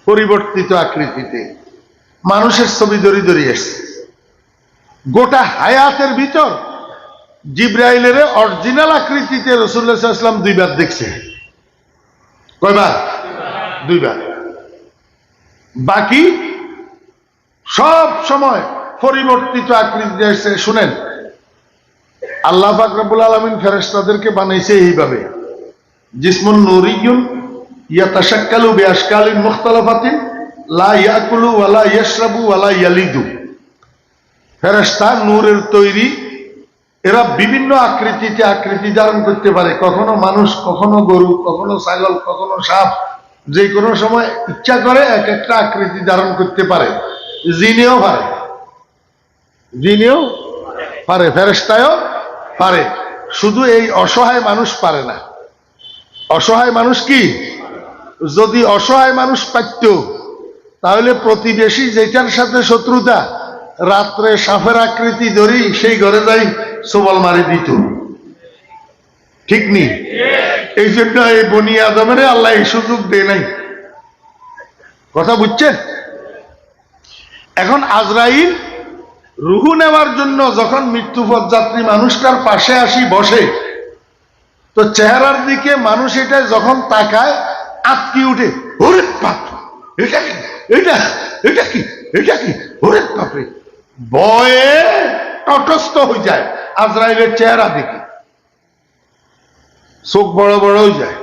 পরিবর্তিত আকৃতিতে। মানুষের ছবি ধরি ধরি আসছে। গোটা হায়াতের ভিতর জিবরাইলের অরিজিনাল আকৃতিতে রাসূলুল্লাহ সাল্লাল্লাহু আলাইহি ওয়াসাল্লাম 2 বার দেখছে। কয়বার? 2 বার। বাকি সব সময় পরিবর্তিত আকৃতিতে আসছে। শুনেন, আল্লাহ পাক রব্বুল আলামিন ফেরেশতাদেরকে বানাইছে এইভাবে, জিসমুন নূরিয়্যুন ইয়াতাশাক্কালু বিআশকালিন মুখতালিফাতিন লা ইয়াকুলু ওয়ালা ইয়াশরাবু ওয়ালা ইয়ালিদু। ফেরেশতা নূরের তৈরি, এরা বিভিন্ন আকৃতিতে আকৃতি ধারণ করতে পারে, কখনো মানুষ, কখনো গরু, কখনো ছাগল, কখনো সাপ, যে কোনো সময় ইচ্ছা করে এক একটা আকৃতি ধারণ করতে পারে। জিনেও পারে, জিনেও পারে, ফেরেশতায়ও পারে, শুধু এই অসহায় মানুষ পারে না। অসহায় মানুষ কি? যদি অসহায় মানুষ পারত, তাহলে প্রতিবেশী যেটার সাথে শত্রুতা, রাত্রে সাপের আকৃতি ধরি সেই ঘরে যাই সবল মারি দিত, ঠিক নি? এই জন্য এই বনি আদমের আল্লাহ এই সুযোগ দেয় নাই। কথা বুঝছেন? এখন আজরাইল রূহ নেওয়ার জন্য যখন মৃত্যুপথযাত্রী মানুষটার পাশে আসি বসে, তো চেহারার দিকে মানুষ এটা যখন তাকায় আটকি উঠে, ওরে বাপ, এটা কি, এটা এটা কি, এটা কি, ওরে বাপরে, ভয়ে তটস্থ হয়ে যায় আজরাইলের চেহারা দেখে। চোখ বড় বড় হয়ে যায়,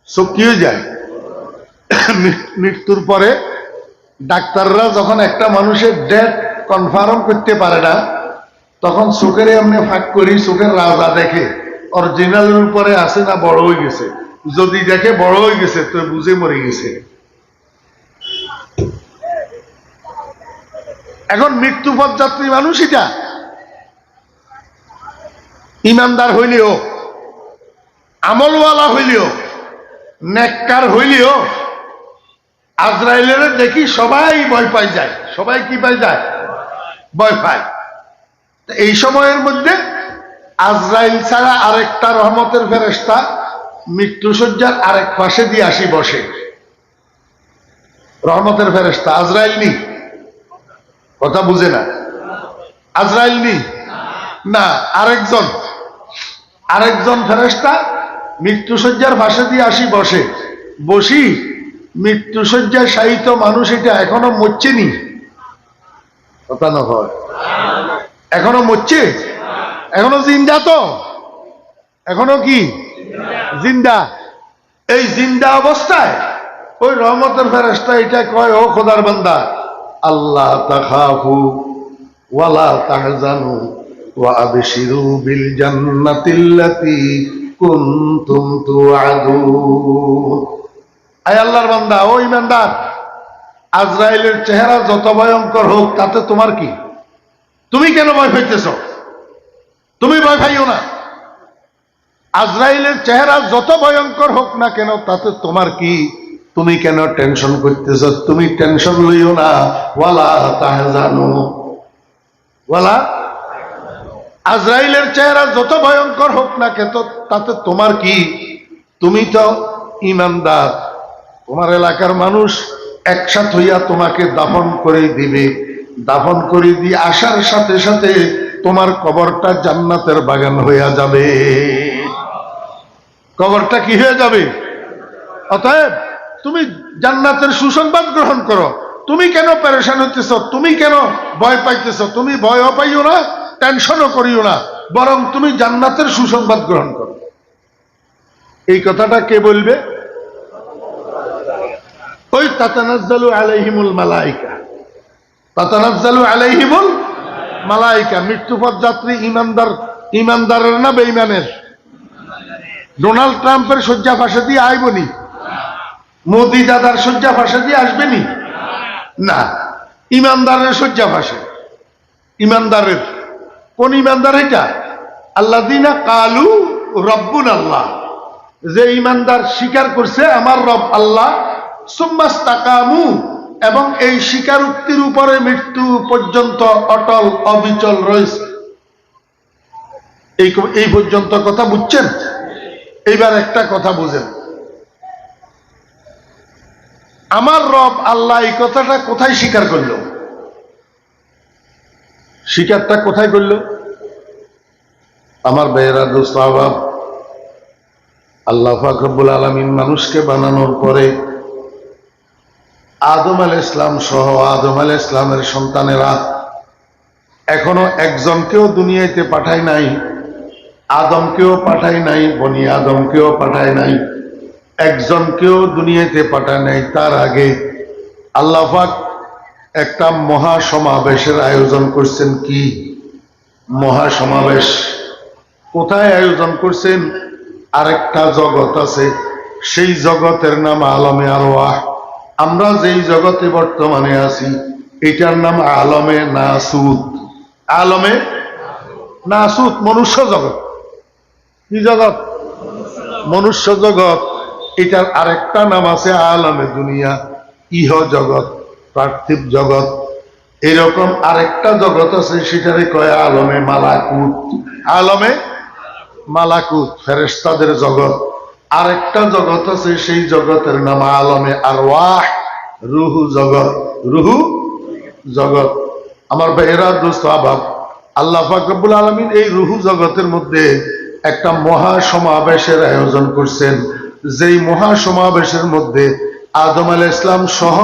চোখ কি হয়ে যায়? মৃত্যুর পরে ডাক্তাররা যখন একটা মানুষের ডেথ কনফার্ম করতে পারে না, তখন চোখের এমনি ফাঁক করি চোখের রাজা দেখে অরিজিনালের উপরে আছে না বড় হয়ে গেছে। যদি দেখে বড় হয়ে গেছে তো বুঝে মরে গেছে। এখন মৃত্যুপথযাত্রী মানুষ এটা ইমানদার হইলেও, আমলওয়ালা হইলেও, নেককার হইলেও, আজরাইলের দেখি সবাই ভয় পাই যায়। সবাই কি পাই যায়? ভয় পায়। এই সময়ের মধ্যে আজরাইল ছাড়া আরেকটা রহমতের ফেরেশতা মৃত্যুসজ্জার আরেক পাশে দিয়ে আসি বসে। রহমতের ফেরেশতা আজরাইল নি? কথা বুঝে না? আজরাইল নি না, আরেকজন ফেরেশতা মৃত্যুসজ্জার পাশে দিয়ে আসি বসে। বসি মৃত্যুসজ্জায় শায়িত মানুষ এটা এখনো মরছেনি। কথা না হয়, এখনো মরছে, এখনো জিন্দা তো, এখনো কি জিন্দা। এই জিন্দা অবস্থায় ওই রহমতের ফেরেশতা এটা কয়, ও খোদার বান্দা, আল্লাহ তাখাফু ওয়ালা তাহজানু ওয়া আবশিরু বিল জান্নাতিল্লাতী কুনতুম তুআদুন। আয় আল্লাহর বান্দা, ও ঈমানদার, আজরাইলের চেহারা যত ভয়ঙ্কর হোক তাতে তোমার কি? তুমি কেন ভয় পাইতেছ? তুমি ভয় পাইও না। আজরাইলের চেহারা যত ভয়ঙ্কর হোক না কেন তাতে তোমার কি? তুমি কেন টেনশন করতেছ? তুমি টেনশন লইও না। ওয়ালা তাহজানু ওয়ালা, আজরাইলের চেহারা যত ভয়ঙ্কর হোক না কেন তাতে তোমার কি? তুমি তো ঈমানদার। তোমার এলাকার মানুষ একসাথ হইয়া তোমাকে দাফন করে দিবে। দাফন করে দিয়ে আসার সাথে সাথে তোমার কবরটা জান্নাতের বাগান হইয়া যাবে। কবরটা কি হয়ে যাবে? অতএব তুমি জান্নাতের সুসংবাদ গ্রহণ করো। তুমি কেন পেরেশান হইতেছ? তুমি কেন ভয় পাইতেছ? তুমি ভয়ও পাইও না, টেনশনও করিও না, বরং তুমি জান্নাতের সুসংবাদ গ্রহণ করো। এই কথাটা কে বলবে? ওই তাতানাজ্জালু আলাইহিমুল মালাইকা, তাতানাজ্জালু আলাইহিমুল মালাইকা। মৃত্যুপথ যাত্রী ইমানদারের না বেঈমানের? ডোনাল্ড ট্রাম্পের শয্যা ফাঁসে দিয়ে আইবনি? মোদি দাদার শয্যা ফাঁসে দিয়ে আসবেনি? না, ইমানদারের শয্যা ফাঁসে। ইমানদারের কোন ইমানদার? এটা আল্লাযীনা কালু রব্বুনা আল্লাহ, যে ইমানদার স্বীকার করছে আমার রব আল্লাহ, সুম্মাস্তাকামু, এবং এই স্বীকারোক্তির উপরে মৃত্যু পর্যন্ত অটল অবিচল রয়েছে। এই পর্যন্ত কথা বুঝছেন? এইবার একটা কথা বুঝেন, আমার রব আল্লাহ এই কথাটা কোথায় স্বীকার করল? স্বীকারটা কোথায় করল? আমার ভাইয়েরা, দোস্ত আহবাব, আল্লাহ পাক রব্বুল আলামিন মানুষকে বানানোর পরে আদম আলাইহিস ইসলাম সহ আদম আলাইহিস ইসলামের সন্তানেরা এখনো একজনকেও দুনিয়াতে পাঠায় নাই। আদমকেও পাঠায় নাই, বনি আদমকেও পাঠায় নাই, একজনকেও দুনিয়াতে পাঠায় নাই। তার আগে আল্লাহ পাক একটা মহাসমাবেশের আয়োজন করছেন। কি মহাসমাবেশ? কোথায় আয়োজন করছেন? আরেকটা জগৎ আছে, সেই জগতের নাম আলমে আরওয়াহ। আমরা যেই জগতে বর্তমানে আছি এটার নাম আলমে নাসুত। আলমে নাসুত, মনুষ্য জগৎ। কি জগৎ? মনুষ্য জগৎ। এটার আরেকটা নাম আছে আলমে দুনিয়া, ইহ জগৎ, পার্থিব জগৎ। এরকম আরেকটা জগৎ আছে, সেটারে কয় আলমে মালাকুত। আলমে মালাকুত, ফেরেশতাদের জগৎ। আরেকটা জগৎ আছে, সেই জগতের নাম আলমে আরওয়াহ, রুহু জগৎ। রুহু জগৎ। আমার ভাইয়েরা, দোস্ত আহবাব, আল্লাহ পাক রব্বুল আলামিন এই রুহু জগতের মধ্যে একটা মহাসমাবেশের আয়োজন করছেন। যেই মহাসমাবেশের মধ্যে আদম আলাইহিস ইসলাম সহ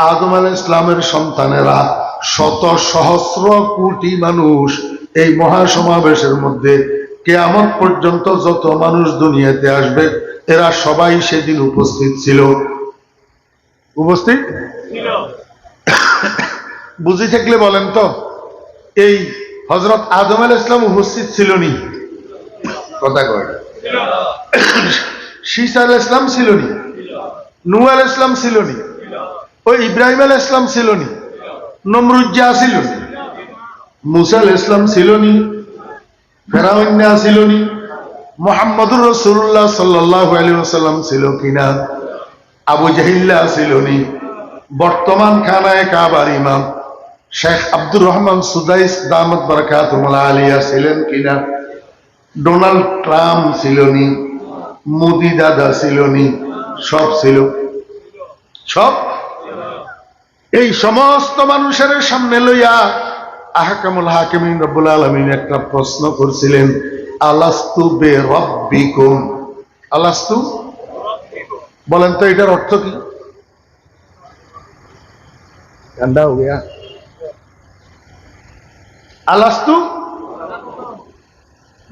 আদম আলাইহিস ইসলামের সন্তানেরা শত সহস্র কোটি মানুষ এই মহাসমাবেশের মধ্যে, কিয়ামত পর্যন্ত যত মানুষ দুনিয়াতে আসবে এরা সবাই সেদিন উপস্থিত ছিল। উপস্থিত ছিল? বুঝি থাকলে বলেন তো, এই হযরত আদম আলাইহিস ইসলাম উপস্থিত ছিল নি? কথা কয়। শীস আলাইহিস ইসলাম ছিল নি? নূহ আলাইহিস ইসলাম ছিল নি? ওই ইব্রাহিম আলাইহিস ইসলাম ছিল নি? নমরুদ ছিল নি? মুসা আলাইহিস ইসলাম ছিল নি? ফেরাউন ছিল নি? মুহাম্মদুর রাসূলুল্লাহ সাল্লাল্লাহু আলাইহি ওয়াসাল্লাম ছিল কিনা? আবু জাহিল ছিল নি? বর্তমান খানায়ে কাবার ইমাম শেখ আব্দুর রহমান সুদাইস দামাত বারাকাতুহুল আলিয়া ছিলেন কিনা? ডোনাল্ড ট্রাম্প ছিল নি? মোদি দাদা ছিল নি? সব ছিল। সব এই সমস্ত মানুষের সামনে লইয়া আহকামুল হাকিমিন রব্বুল আলামিন একটা প্রশ্ন করছিলেন, আলাস্তু বে রব্বিকুম। আলাস্তু, বলেন তো এটার অর্থ কি? ঠান্ডা হয়ে গেয়া। আলাস্তু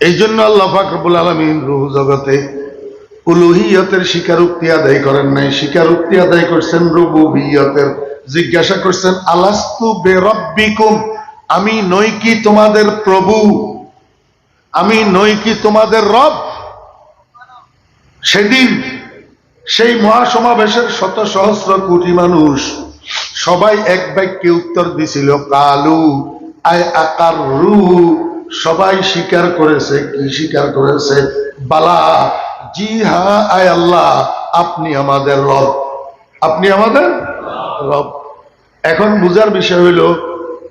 এই জন্য আল্লাহ পাক রব্বুল আলামিন রূহ জগতে উলুহিয়তের স্বীকারোক্তি আদায় করেন নাই, স্বীকারোক্তি আদায় করছেন রুবুবিয়তের। জিজ্ঞাসা করছেন আলাস্তু বিরাব্বিকুম, আমি নই কি তোমাদের প্রভু, আমি নই কি তোমাদের রব? সেদিন সেই মহাসমাবেশের শত সহস্র কোটি মানুষ সবাই এক বাক্যে উত্তর দিছিল কালু আয় আকাররু, সবাই স্বীকার করেছে। কি স্বীকার করেছে? বালা, জি হ্যাঁ, আয় আল্লাহ, আপনি আমাদের রব, আপনি আমাদের রব। এখন বুঝার বিষয় হইল,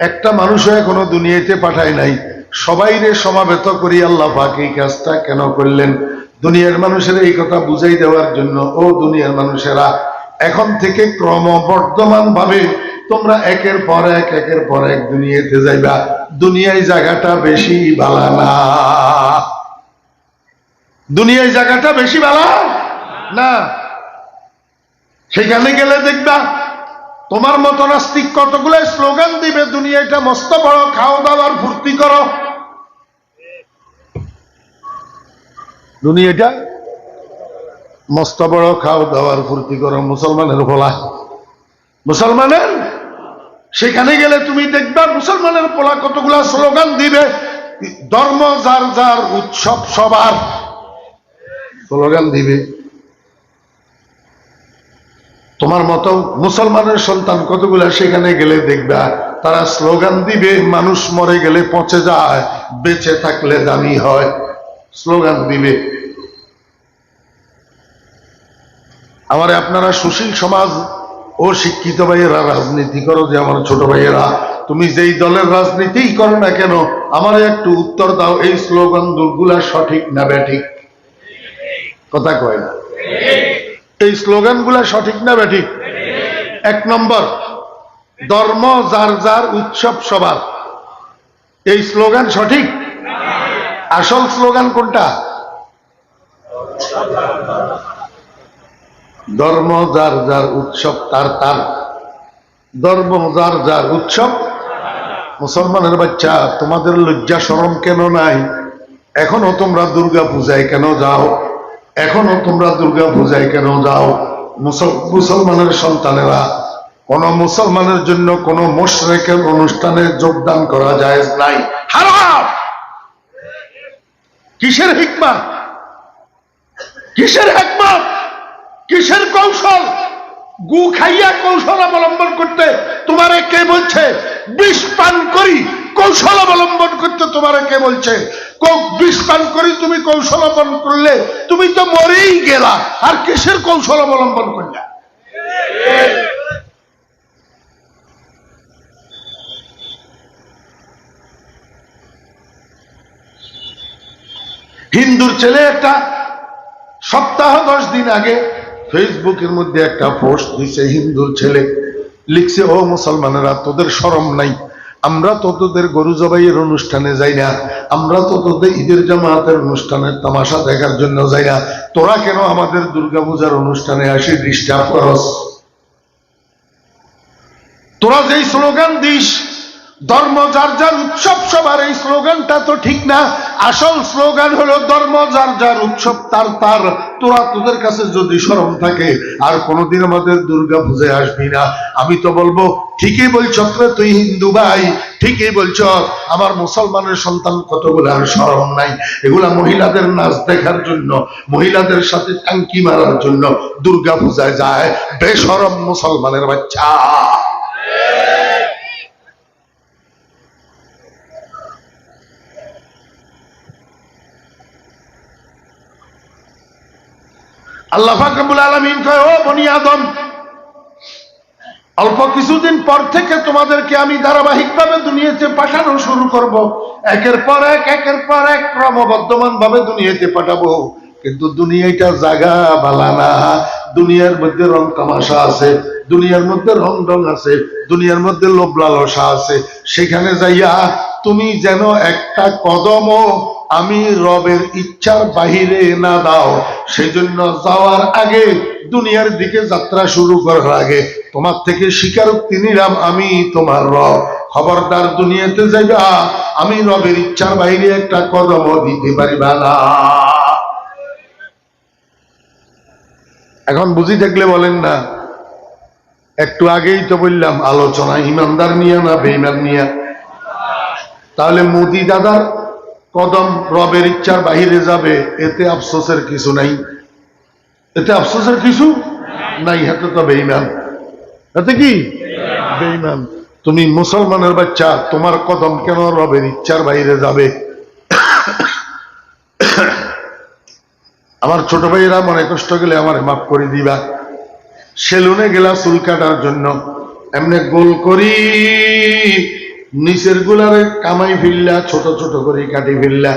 একটা মানুষও এখনো দুনিয়াতে পাঠায় নাই, সবাইরে সমাবেত করি আল্লাহ পাক এই কাজটা কেন করলেন? দুনিয়ার মানুষের এই কথা বুঝাই দেওয়ার জন্য, ও দুনিয়ার মানুষেরা, এখন থেকে ক্রমবর্ধমান ভাবে তোমরা একের পর এক দুনিয়াতে যাইবা। দুনিয়ায় জায়গাটা বেশি ভালো না, দুনিয়ায় জায়গাটা বেশি ভালো না। সেখানে গেলে দেখবা তোমার মতো নাস্তিক কতগুলো স্লোগান দিবে, দুনিয়াটা মস্ত বড়, খাও দাওয়ার ফুর্তি করো। দুনিয়াটা মস্ত বড়, খাও দাওয়ার ফুর্তি করো, মুসলমানের পোলা, মুসলমানের। সেখানে গেলে তুমি দেখবা মুসলমানের পোলা কতগুলা স্লোগান দিবে, ধর্ম যার যার, উৎসব সবার, স্লোগান দিবে। তোমার মতো মুসলমানের সন্তান কতগুলা সেখানে গেলে দেখবা তারা স্লোগান দিবে, মানুষ মরে গেলে পচে যায়, বেঁচে থাকলে দামি হয়, স্লোগান দিবে। আমারে আপনারা সুশীল সমাজ ও শিক্ষিত ভাইয়েরা রাজনীতি করো, যে আমার ছোট ভাইয়েরা, তুমি যেই দলের রাজনীতিই করো না কেন, আমারে একটু উত্তর দাও, এই স্লোগান গুলা সঠিক না ব্যাঠিক? কথা কয় না, এই স্লোগান গুলা সঠিক না ব্যাঠিক? এক নম্বর, ধর্ম যার যার, উৎসব সবার, এই স্লোগান সঠিক? আসল স্লোগান কোনটা? ধর্ম যার যার, উৎসব তার তার, ধর্ম যার যার, উৎসব। মুসলমানের বাচ্চা, তোমাদের লজ্জা শরম কেন নাই? এখনো তোমরা দুর্গা পূজায় কেন যাও? এখনো তোমরা দুর্গা পূজায় কেন যাও? মুসলমানের সন্তানেরা, কোন মুসলমানের জন্য কোন মুশরিকের অনুষ্ঠানে যোগদান করা জায়েজ নাই, হারাম। কিসের হিকমত, কিসের হিকমত, কিসের কৌশল? গু খাইয়া কৌশল অবলম্বন করতে তোমারে কে বলছে? বিষ পান করি কৌশল অবলম্বন করতে তোমারে কে বলছে? বিষ পান করি তুমি কৌশল অবলম্বন করলে তুমি তো মরেই গেলা, আর কিসের কৌশল অবলম্বন করলা? হিন্দুর ছেলে একটা সপ্তাহ 10 দিন আগে ফেসবুকের মধ্যে একটা পোস্ট দিছে, হিন্দুর ছেলে লিখছে, ও মুসলমানেরা, তোদের শরম নাই? আমরা তো তোদের গরু জবাইয়ের অনুষ্ঠানে যাই না, আমরা তো তোদের ঈদের জামাতের অনুষ্ঠানের তামাশা দেখার জন্য যাই না, তোরা কেন আমাদের দুর্গাপূজার অনুষ্ঠানে আসি ডিস্টার্ব করস? তোরা যেই স্লোগান দিস, ধর্ম যার যার, উৎসব সবার, এই স্লোগানটা তো ঠিক না। আসল স্লোগান হলো ধর্ম যার যার, উৎসব তার তার। তোরা, তোদের কাছে যদি শরম থাকে, আর কোনোদিন আমাদের দুর্গা পূজায় আসবি না। আমি তো বলবো, ঠিকই বলছ তুই হিন্দু ভাই, ঠিকই বলছ, আমার মুসলমানের সন্তান কতগুলো আর শরম নাই? এগুলা মহিলাদের নাচ দেখার জন্য, মহিলাদের সাথে টাঙ্কি মারার জন্য দুর্গা পূজায় যায়, বেশরম মুসলমানের বাচ্চা। আল্লাহ পাক রব্বুল আলামিন কয়, ও বনি আদম, অল্প কিছুদিন পর থেকে তোমাদেরকে আমি ধারাবাহিকভাবে দুনিয়াতে পাঠানো শুরু করব। একের পর এক ক্রমবর্ধমান ভাবে দুনিয়াতে পাঠাবো। কিন্তু দুনিয়াটা জায়গা বালা না, দুনিয়ার মধ্যে রং তামাশা আছে, দুনিয়ার মধ্যে রং আছে, দুনিয়ার মধ্যে লোভ লালসা আছে। সেখানে যাইয়া তুমি যেন একটা কদমও আমি রবের ইচ্ছার বাহিরে না দাও। সেই জন্য যাওয়ার আগে, দুনিয়ার দিকে যাত্রা শুরু করার আগে তোমার থেকে স্বীকারোক্তি নিলাম, আমি তোমার রব। খবরদার দুনিয়াতে যাইবা, আমি রবের ইচ্ছার বাইরে একটা কদমও দিতে পারিবা না। এখন বুঝি থাকলে বলেন না, একটু আগেই তো বললাম আলোচনা ইমানদার নিয়ে না বেঈমান নিয়ে। তাহলে মোদি দাদার কদম রবের ইচ্ছার বাহিরে যাবে, এতে আফসোসের কিছু নাই, এতে আফসোসের কিছু নাই। হাতে তো বেঈমান, এতে কি বেঈমান। তুমি মুসলমানের বাচ্চা, তোমার কদম কেন রবের ইচ্ছার বাইরে যাবে? আমার ছোট ভাইয়েরা মনে কষ্ট গেলে আমার মাফ করে দিবা। সেলুনে গেলা চুল কাটার জন্য, এমনি গোল করি নিচের গুলারে কামাই ফিরলা, ছোট ছোট করে কাটি ফিরলা,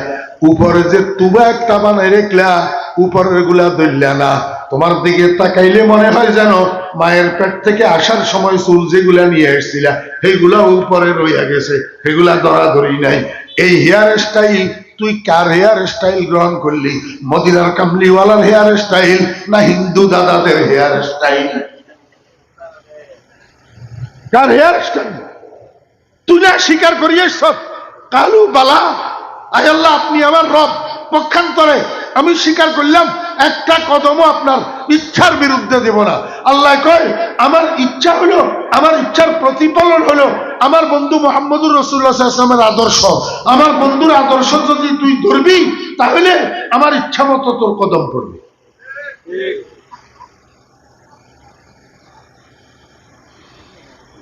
উপরে যে তুবা একটা বানাই রেখলা, উপরের গুলা ধরলা না। তোমার দিকে তাকাইলে মনে হয় যেন মায়ের পেট থেকে আসার সময় চুল যেগুলা নিয়ে এসছিলা সেগুলা উপরে রইয়া গেছে, সেগুলা ধরাধরি নাই। এই হেয়ার স্টাইল তুই কার হেয়ার স্টাইল গ্রহণ করলি? মদিনার কামলিওয়ালার হেয়ার স্টাইল না হিন্দু দাদাদের হেয়ার স্টাইল? কার হেয়ার স্টাইল? তুই না স্বীকার করিস কালু বালা। আয় আল্লাহ, আপনি আমার রব, পক্ষান্তরে আমি স্বীকার করলাম একটা কদমও আপনার ইচ্ছার বিরুদ্ধে দেব না। আল্লাহ কয় আমার ইচ্ছা হলো, আমার ইচ্ছার প্রতিফলন হলো আমার বন্ধু মুহাম্মদুর রাসূলুল্লাহ সাল্লাল্লাহু আলাইহি ওয়াসাল্লামের আদর্শ। আমার বন্ধুর আদর্শ যদি তুই ধরবি, তাহলে আমার ইচ্ছা মতো তোর কদম পড়বে।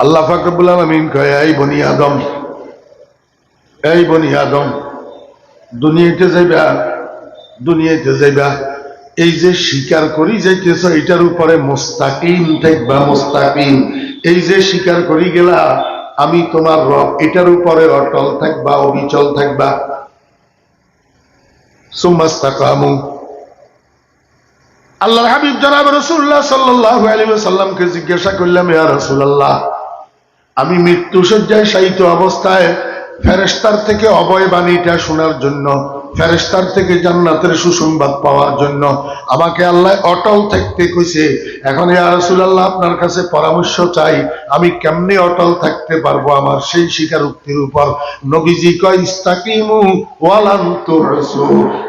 আল্লাহ পাক রব্বুল আলামিন কয়, এই বনি আদম, এই বনি আদম, দুনিয়াতে যাইবা, দুনিয়াতে যাইবা, এই যে স্বীকার করি যাইতেছ এটার উপরে মুস্তাকিম থাকবা, মুস্তাকিম। এই যে স্বীকার করি গেলা আমি তোমার রব, এটার উপরে অটল থাকবা, অবিচল থাকবা। সুম্মাস্তাকামু। আল্লাহর হাবিব জনাব রাসূলুল্লাহ সাল্লাল্লাহু আলাইহি ওয়াসাল্লামকে জিজ্ঞাসা করলাম, ইয়া রাসূলুল্লাহ, আমি মৃত্যু শয্যায় শায়িত অবস্থায় ফেরেশতার থেকে অভয় বাণীটা শোনার জন্য, ফেরেশতার থেকে জান্নাতের সুসংবাদ পাওয়ার জন্য আমাকে আল্লাহ অটল থাকতে কইছে। এখন ইয়া রাসূলুল্লাহ, আপনার কাছে পরামর্শ চাই, আমি কেমনে অটল থাকতে পারবো আমার সেই স্বীকারোক্তির উপর? নবীজি কয়, ইস্তাকিমু ওয়ালান তুহসু।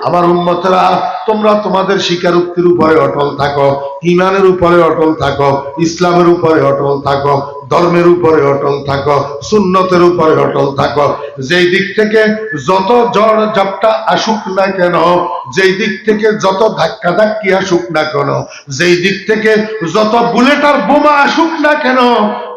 আমার উম্মতরা, তোমরা তোমাদের স্বীকারোক্তির উপরে অটল থাকো, ঈমানের উপরে অটল থাকো, ইসলামের উপরে অটল থাকো, ধর্মের উপরে অটল থাকো, সুন্নতের উপরে অটল থাকো। যেই দিক থেকে যত ঝড় ঝাপটা আসুক না কেন, যেই দিক থেকে যত ধাক্কা ধাক্কি আসুক না কেন, যেই দিক থেকে যত বুলেট আর বোমা আসুক না কেন,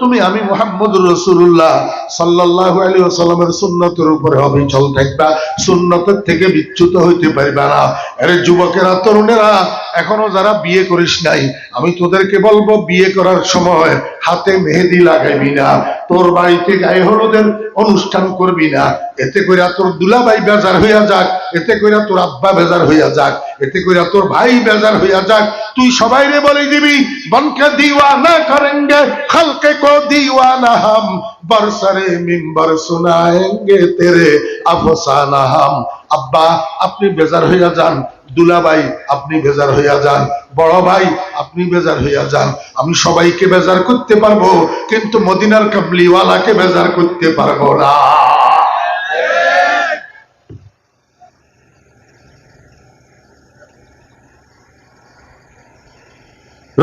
তুমি আমি মুহাম্মদুর রাসূলুল্লাহ সাল্লাল্লাহু আলাইহি ওয়াসাল্লামের সুন্নতের উপরে অবিচল থাকবা, সুন্নতের থেকে বিচ্যুত হইতে পারবা না। আরে যুবকেরা, তরুণেরা, এখনো যারা বিয়ে করিস নাই, আমি তোদেরকে বলবো, বিয়ে করার সময় হাতে মেহেদি লাগাইবি না, তোর বাড়িতে গায়ে হলুদের অনুষ্ঠান করবি না। এতে কইরা তোর দুলাভাই বেজার হইয়া যাক, এতে কইরা তোর আব্বা বেজার হইয়া যাক, এতে কইরা তোর ভাই বেজার হইয়া যাক। তুই সবাইরে বলে দিবি, বনকে দিওয়ানা করেঙ্গে, খালকে কো দিওয়ানা হাম, বরসরে মিম্বর সুনায়েঙ্গে তেরে আফসানা হাম। আব্বা, আপনি বেজার হইয়া যান, দুলাভাই আপনি বেজার হইয়া যান, বড় ভাই আপনি বেজার হইয়া যান। আমি সবাইকে বেজার করতে পারবো, কিন্তু মদিনার কামলিওয়ালাকে বেজার করতে পারবো না।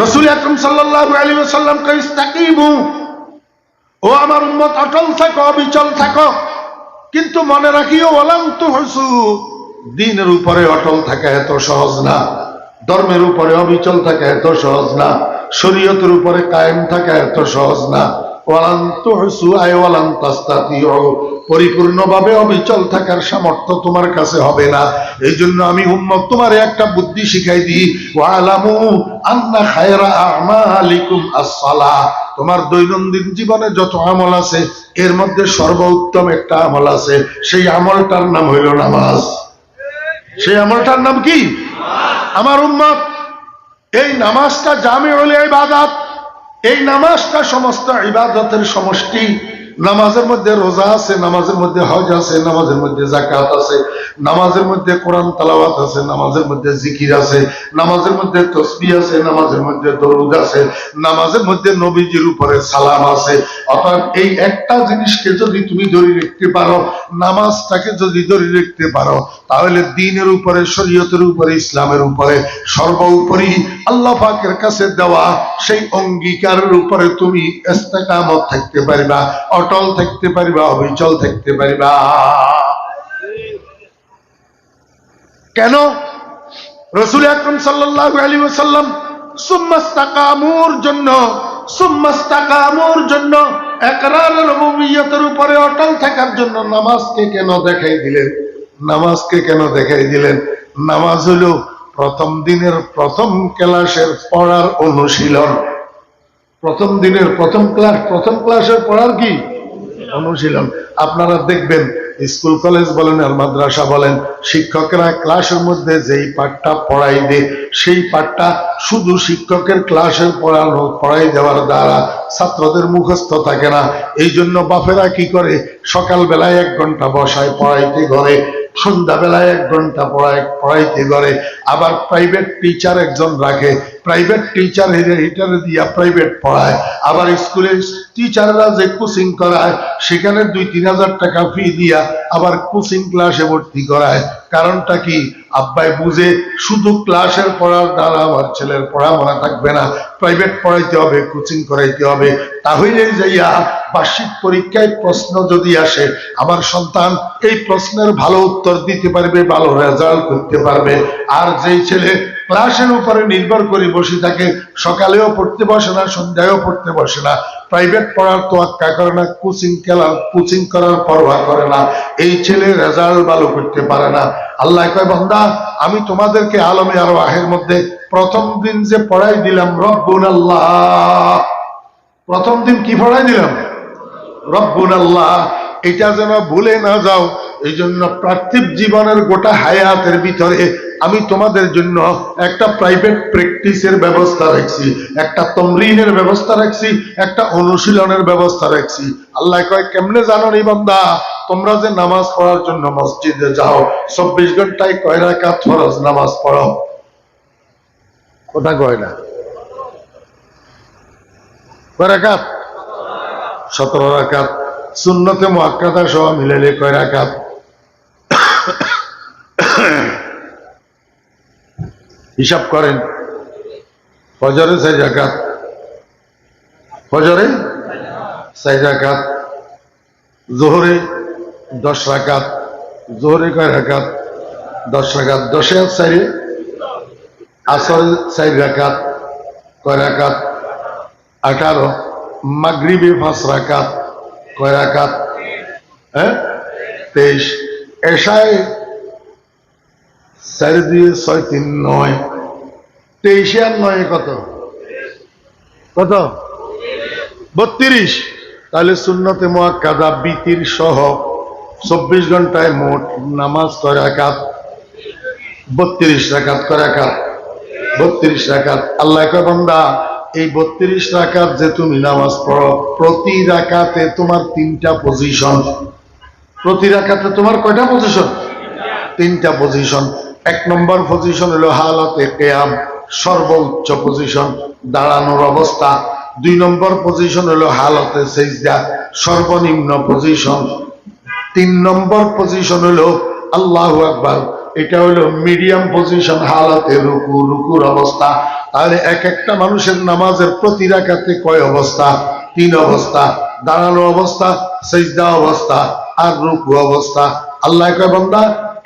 রাসূল আকরাম সাল্লাল্লাহু আলাইহি ওয়াসাল্লাম কয়, ইস্তাকিমু, ও আমার উম্মত, অটল থাকো, অবিচল থাকো, কিন্তু মনে রাখিও ওয়ালান তুহসু, দ্বীনের উপরে অটল থাকা এত সহজ না, ধর্মের উপরে অবিচল থাকা এত সহজ না, শরীয়তের উপরে কায়েম থাকা এত সহজ না। ওয়ালান তুহসু আয় ওয়ালান তাস্তাতিউ, পরিপূর্ণভাবে অবিচল থাকার সামর্থ্য তোমার কাছে হবে না। এই জন্য আমি উম্মত তোমারে একটা বুদ্ধি শিখাই দিই, ওয়ালামু আন্না খায়রা আমালিকুম আস-সালাহ। তোমার দৈনন্দিন জীবনে যত আমল আছে, এর মধ্যে সর্বোত্তম একটা আমল আছে, সেই আমলটার নাম হইল নামাজ। সেই আমলটার নাম কি? আমার উম্মত, এই নামাজটা জামিউল ইবাদত, এই নামাজটা সমস্ত ইবাদতের সমষ্টি। নামাজের মধ্যে রোজা আছে, নামাজের মধ্যে হজ আছে, নামাজের মধ্যে যাকাত আছে, নামাজের মধ্যে কোরআন তেলাওয়াত আছে, নামাজের মধ্যে জিকির আছে, নামাজের মধ্যে তাসবিহ আছে, নামাজের মধ্যে দরুদ আছে, নামাজের মধ্যে নবীজির উপরে সালাম আছে। অর্থাৎ এই একটা জিনিসকে যদি তুমি ধরে রাখতে পারো, নামাজটাকে যদি ধরে রাখতে পারো, তাহলে দ্বীনের উপরে, শরীয়তের উপরে, ইসলামের উপরে, সর্বোপরি আল্লাহ পাকের কাছে দেওয়া সেই অঙ্গীকারের উপরে তুমি ইস্তেকামত থাকতে পারবা, অটল থাকতে পারবা, অবিচল থাকতে পারবা। কেন? রাসূল আকরাম সাল্লাল্লাহু আলাইহি ওয়াসাল্লাম সুম্মাস্তাকামুর জন্য ইকরারের রুবুবিয়্যতের উপরে অটল থাকার জন্য নামাজকে কেন দেখাই দিলেন? নামাজকে কেন দেখাই দিলেন? নামাজ হলো প্রথম দিনের প্রথম ক্লাসের পড়ার অনুশীলন। প্রথম দিনের প্রথম ক্লাসের পড়ার কি অনুশীলন। আপনারা দেখবেন স্কুল কলেজ বলেন আর মাদ্রাসা বলেন, শিক্ষকেরা ক্লাসের মধ্যে যেই পাঠটা পড়াইবে সেই পাঠটা শুধু শিক্ষকের ক্লাসের পড়াই দেওয়ার দ্বারা ছাত্রদের মুখস্থ থাকে না। এই জন্য বাপেরা কি করে, সকালবেলায় 1 ঘন্টা বসায় পড়াইতে ঘরে, সন্ধ্যাবেলায় 1 ঘন্টা পড়াইতে ঘরে, আবার প্রাইভেট টিচার একজন রাখে, প্রাইভেট টিচার হিটারে দিয়া প্রাইভেট পড়ায়, আবার স্কুলের টিচাররা যে কোচিং করায় সেখানে 2-3 হাজার টাকা ফি দিয়া আবার কোচিং ক্লাসে ভর্তি করায়। কারণটা কি? আব্বাই বুঝে শুধু ক্লাসের পড়ার দ্বারা আমার ছেলের পড়া মনে থাকবে না, প্রাইভেট পড়াইতে হবে, কোচিং করাইতে হবে। তাহলে যাইয়া বার্ষিক পরীক্ষায় প্রশ্ন যদি আসে, আমার সন্তান এই প্রশ্নের ভালো উত্তর দিতে পারবে, ভালো রেজাল্ট করতে পারবে। আর যেই ছেলে ক্লাসের উপরে নির্ভর করে বসে থাকে, সকালেও পড়তে বসে না, সন্ধ্যায়ও পড়তে বসে না, প্রাইভেট পড়ার তোয়াক্কা করে না, কোচিং করার পরোয়া করে না, এই ছেলে রেজাল্ট ভালো করতে পারে না। আল্লাহ কয়, বান্দা আমি তোমাদেরকে আলমে আরওয়াহের মধ্যে প্রথম দিন যে পড়াই দিলাম রব্বুন আল্লাহ, প্রথম দিন কি পড়াই দিলাম? রব্বুন আল্লাহ। এটা যেন ভুলে না যাও। এই জন্য পার্থিব জীবনের গোটা হায়াতের ভিতরে আমি তোমাদের জন্য একটা প্রাইভেট প্র্যাকটিসের ব্যবস্থা রাখছি, একটা তমরিনের ব্যবস্থা রাখছি, একটা অনুশীলনের ব্যবস্থা রাখছি। আল্লাহ কয়, কেমনে জানো নি বান্দা? তোমরা যে নামাজ পড়ার জন্য মসজিদে যাও, 24 ঘন্টায় কয় রাকাত ফরজ নামাজ পড়ো? কথা কয় না? কয় রাকাত? 17 রাকাত। সুন্নতে মুআক্কাদা সহ মিলাইলে কয় রাকাত? হিসাব করেন। ফজরে 4 রাকাত, ফজরে 4 রাকাত, যোহরে 10 রাকাত, যোহরে কয় রাকাত? 10 রাকাত। 10 আর 4 আসরে 4 রাকাত, কয় রাকাত? 18। মাগরিবে 5 রাকাত, কয় রাকাত? 23। এশায় 4 দিয়ে 6 3 9, 23 আর 9 কত? কত? 32। তাহলে সুন্নতে মুআক্কাদা বিতির সহ 24 ঘন্টায় মোট নামাজ কয় রাকাত? 32 রাকাত। কয় রাকাত? 32 রাকাত। আল্লাহ কয়, বান্দা এই 32 রাকাত যে তুমি নামাজ পড়ো, প্রতি রাকাতে তোমার 3টা পজিশন। প্রতি রাকাতে তোমার কয়টা পজিশন? 3টা পজিশন। 1 নম্বর পজিশন হলো হালাতে কিয়াম, সর্বোচ্চ পজিশন, দাঁড়ানোর অবস্থা। 2 নম্বর পজিশন হলো হালাতে সিজদা, সর্বনিম্ন পজিশন। 3 নম্বর পজিশন হলো আল্লাহু আকবার, এটা হলো মিডিয়াম পজিশন, হালাতে রুকু, রুকুর অবস্থা। তাহলে একটা মানুষের নামাজের প্রতি রাকাতে কয় অবস্থা? 3 অবস্থা। দাঁড়ানো অবস্থা, সিজদা অবস্থা, আর রুকু অবস্থা। আল্লাহ কয়, বান্দা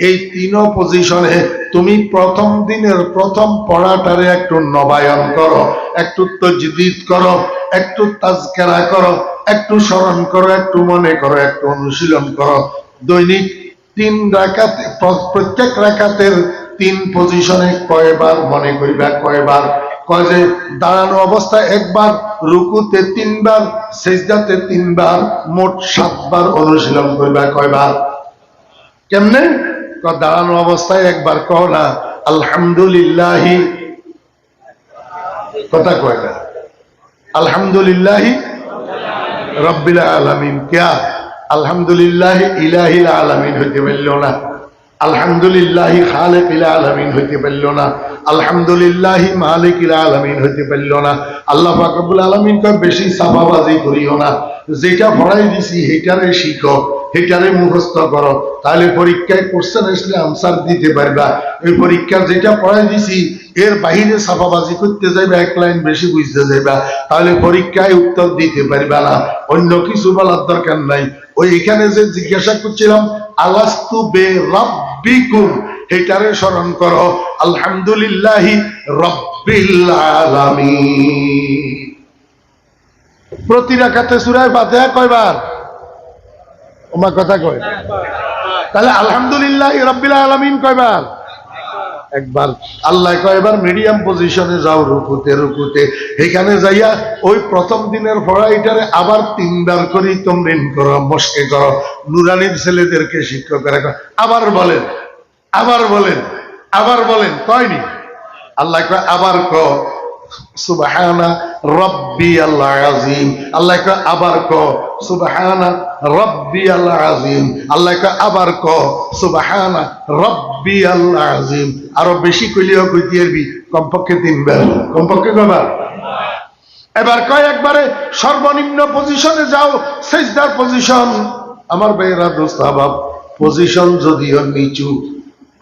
এই 3 পজিশনে তুমি প্রথম দিনের প্রথম পড়াটারে একটু নবায়ন করো, একটু তাজদীদ করো, একটু তাজকিরা করো, একটু স্মরণ করো, একটু মনে করো, একটু অনুশীলন করো। দৈনিক 3 রাকাতে, প্রত্যেক রাকাতের 3 পজিশনে কয়বার মনে করিবা? কয়বার? কয় যে দাঁড়ানো অবস্থায় 1 বার, রুকুতে 3 বার, সিজদাতে 3 বার, মোট 7 বার অনুশীলন করিবা। কয়বার? কেমনে? দাঁড়ানো অবস্থায় 1 বার কও না আলহামদুলিল্লাহি, কথা কয় না আলহামদুলিল্লাহি রব্বিল আলামিন কিয়া আলহামদুলিল্লাহ ইলাহিল আলামিন হইতে পারল না, আলহামদুলিল্লাহ খালিকিল আলামিন হইতে পারল না, আলহামদুলিল্লাহ মালিকিল আলামিন হইতে পারল না। আল্লাহ পাক রব্বুল আলামিন কয় বেশি চাপাবাজি করিও না, যেটা পড়াই দিছি হেটারে শিখো, হেটারে মুখস্থ করো, তাহলে পরীক্ষায় কোশ্চেন আসলে আনসার দিতে পারবা। এই পরীক্ষা যেটা পড়াই দিছি এর বাহিরে চাপাবাজি করতে যাইবা, এক লাইন বেশি বুঝতে যাইবা, তাহলে পরীক্ষায় উত্তর দিতে পারবা না। অন্য কিছু বলার দরকার নাই। ওই এখানে যে জিজ্ঞাসা করছিলাম আলাস্তু বে রাব্বিকুম, এটারে স্মরণ করো, আলহামদুলিল্লাহ রাব্বিল আলামিন। প্রতি রাকাতে সূরা ফাতিহা কয়বার? ওমা কথা কয়, তাহলে আলহামদুলিল্লাহ রাব্বিল আলামিন কয়বার? একবার। আল্লাহ কয় এবার মিডিয়াম পজিশনে যাও, রুকুতে রুকুতে, এখানে যাইয়া ওই প্রথম দিনের পড়াইটারে আবার 3 বার করে তমরিন করো, মশকে করো, নুরানির ছেলেদেরকে শিক্ষকেরা আবার বলেন, আবার বলেন, আবার বলেন, কয়নি? আল্লাহ কয় আবার ক সুবহানা রাব্বিয়াল আযীম, আল্লাহ কয় আবার ক সুবহানা রাব্বিয়াল আযীম, আল্লাহ কয় আবার ক সুবহানা রাব্বিয়াল আযীম। আরো বেশি কইলেও কইতে পারবি, কমপক্ষে 3 বার, কমপক্ষে কয়বার? এবার কয় একবারে সর্বনিম্ন পজিশনে যাও, সিজদার পজিশন। আমার ভাইরা দোস্ত আবাব, পজিশন যদিও নিচু,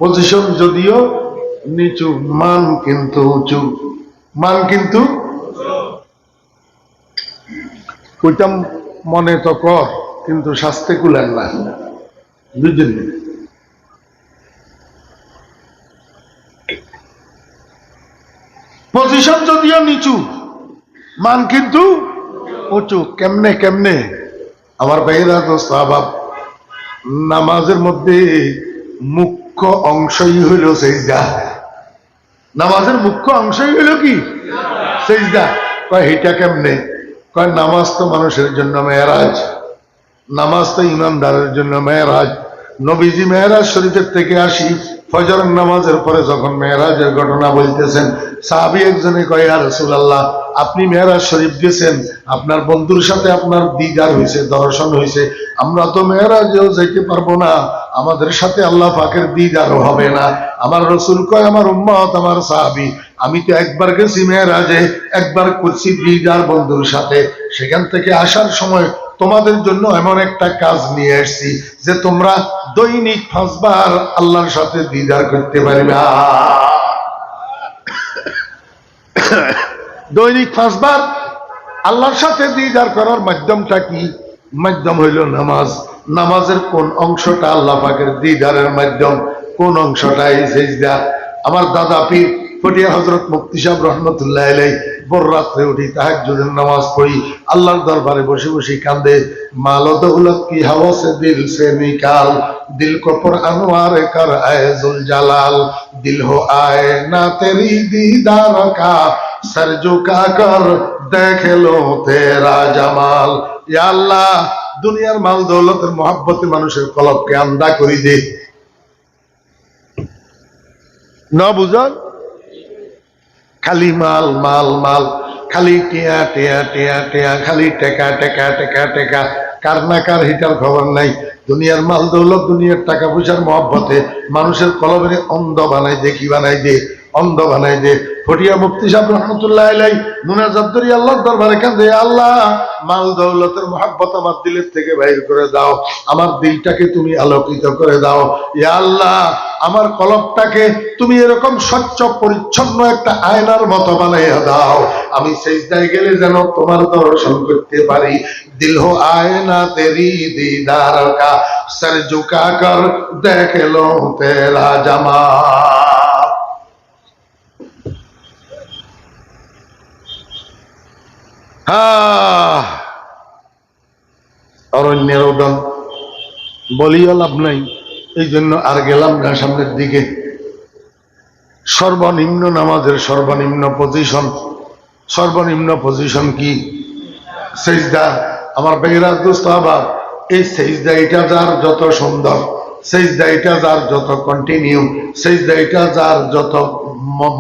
পজিশন যদিও নিচু, মান কিন্তু উঁচু, মান কিন্তু কইতাম মনে তো কর, কিন্তু শাস্তে কুলেন না, বুঝলেন? পজিশন যদিও নিচু, মান কিন্তু উঁচু। কেমনে কেমনে? আমার ভাইরা দোস্ত আবাব, নামাজের মধ্যে মুখ্য অংশই হইল সিজদা। নামাজের মুখ্য অংশই হইল কি? সিজদা। কয় এটা কেমনে? কয় নামাজ তো মানুষের জন্য মেরাজ, নামাজ তো ইমানদারের জন্য মেরাজ। নবীজি মেরাজ শরীফের থেকে আসি, ফজরের নামাজের পরে যখন মেরাজের ঘটনা বলতেছেন, সাহাবী একজনে কয় ইয়া রাসূলুল্লাহ, আপনি মেরাজ শরীফ গেছেন, আপনার বন্ধুর সাথে আপনার দিদার হয়েছে, দর্শন হয়েছে, আমরা তো মেরাজেও যাইতে পারবো না, আমাদের সাথে আল্লাহ পাকের দিদারও হবে না। আমার রাসূল কয় আমার উম্মত, আমার সাহাবী, আমি তো একবার গেছি মেরাজে, একবার করছি দিদার বন্ধুর সাথে, সেখান থেকে আসার সময় তোমাদের জন্য এমন একটা কাজ নিয়ে আসছি যে তোমরা দৈনিক 5 বার আল্লাহর সাথে দিদার করতে পারবে। দৈনিক 5 বার আল্লাহর সাথে দিদার করার মাধ্যমটা কি? মাধ্যম হইল নামাজ। নামাজের কোন অংশটা আল্লাহ পাকের দিদারের মাধ্যম? কোন অংশটা? এই সিজদা। আমার দাদা পীর ফটিয়া হযরত মুফতি সাহেব রহমতুল্লাহ আলাইহি ভোর রাত্রে উঠি, তাহাজ্জুদের নামাজ পড়ি, আল্লাহর দরবারে বসে বসে কান্দে, মালো দৌলত কি হাওয়া সে দিল সে নিকাল, দিল কো পর আনোয়ার কর আয়ে জুল জালাল, দিল হো আয়ে না তেরি দীদার কা, সর ঝুকা কর দেখে লো তেরা জামাল। ইয়া আল্লাহ, দুনিয়ার মাল দৌলতের মহব্বতে মানুষের কলবকে আন্ধা করে দে। না বুঝান? খালি মাল মাল মাল, খালি টিয়া টিয়া টিয়া টিয়া, খালি টেকা টেকা টেকা টেকা, কার না কার হিটার খবর নাই। দুনিয়ার মাল দৌলত, দুনিয়ার টাকা পয়সার মহব্বতে মানুষের কলবের অন্ধ বানাই দে, কি বানাই দে? অন্ধ বানাই দে। ফটিয়া মুফতি সাহেব রহমতুল্লাহ আলাইহি মুনাজাত করি আল্লাহর দরবারে কান্দে, আল্লাহ মাল দৌলতের মহব্বত আমার দিলের থেকে বাইর করে দাও, আমার দিলটাকে তুমি আলোকিত করে দাও। ইয়া আল্লাহ, আমার কলবটাকে তুমি এরকম স্বচ্ছ পরিচ্ছন্ন একটা আয়নার মতো বানাইয়া দাও, আমি সিজদায় গেলে যেন তোমার দর্শন করতে পারি। দিল হো আয়না তেরি দীদার কা, সর ঝুকা কর দেখ লো তেরা জামাল। অরণ্যের উদন বলিও লাভ নাই, এই জন্য আর গেলাম না সামনের দিকে। সর্বনিম্ন নামাজের সর্বনিম্ন পজিশন, সর্বনিম্ন পজিশন কি? সিজদা। আমার বেগরাজ দোস্ত আবার, এই সিজদা এটা যার যত সুন্দর, সিজদা এটা যার যত কন্টিনিউ, সিজদা এটা যার যত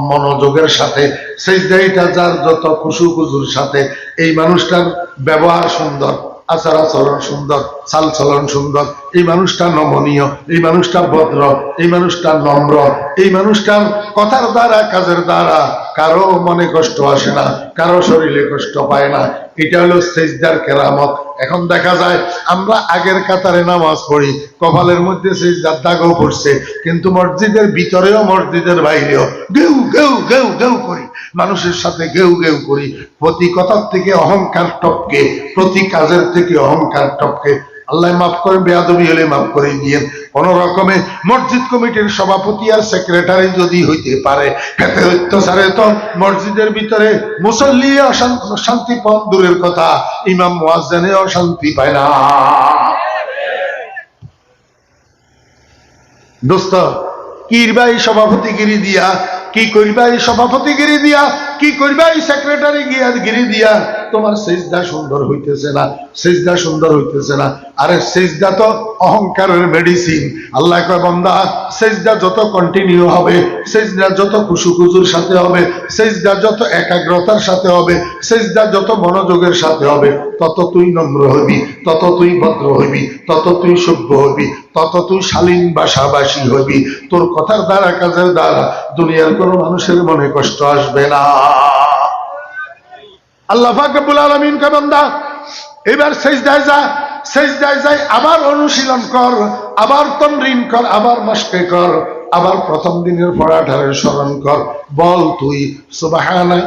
মনোযোগের সাথে, সিজদা এটা যার যত খুশু খুজুর সাথে, এই মানুষটার ব্যবহার সুন্দর, আচার আচরণ সুন্দর, চাল চলন সুন্দর, এই মানুষটা নমনীয়, এই মানুষটা ভদ্র, এই মানুষটা নম্র, এই মানুষটার কথার দ্বারা কাজের দ্বারা কারো মনে কষ্ট আসে না, কারো শরীরে কষ্ট পায় না। এটা হলো সেজদার কেরামত। এখন দেখা যায় আমরা আগের কাতারে নামাজ পড়ি, কপালের মধ্যে সেজদার দাগও পড়ছে, কিন্তু মসজিদের ভিতরেও মসজিদের বাইরেও গেউ গেউ গেউ গেউ করি, মানুষের সাথে গেউ গেউ করি। প্রতি কথার থেকে অহংকার টপকে, প্রতি কাজের থেকে অহংকার টপকে। আল্লাহ মাফ করেন, বেয়াদবি হলে মাফ করে দিয়েন। কোন রকমে মসজিদ কমিটির সভাপতি আর সেক্রেটারি যদি হইতে পারে, খেতে অত্যাচারে তো মসজিদের ভিতরে মুসল্লি শান্তি পান দূরের কথা, ইমাম মুয়াজ্জিনে অশান্তি পায় না। দোস্ত, কিরবা এই সভাপতিগিরি দিয়া, কি করবা এই সভাপতিগিরি দিয়া, কি করবা এই সেক্রেটারি গিরি দিয়া? তোমার সেজদা সুন্দর হইতেছে না, সেজদা সুন্দর হইতেছে না। আরে সেজদা তো অহংকারের মেডিসিন। আল্লাহ কয় বান্দা, সেজদা যত কন্টিনিউ হবে, সেজদা যত খুশুখুজুর সাথে হবে, সেজদা যত একাগ্রতার সাথে হবে, সেজদা যত মনোযোগের সাথে হবে, তত তুই নম্র হইবি, তত তুই ভদ্র হইবি, তত তুই সভ্য হইবি, তত তুই শালীন ভাষাভাষী হইবি। তোর কথার দ্বারা কাজের দ্বারা দুনিয়ার কোনো মানুষের মনে কষ্ট আসবে না। আল্লাহ পাক রব্বুল আলামিন কে বান্দা, এবার সেজদায় যা, সেজদায় যাই আবার অনুশীলন কর, আবার তামরিন কর, আবার মাশকে কর, আবার প্রথম দিনের পড়াটারে স্মরণ কর। বল তুই সুবহানাল্লাহ।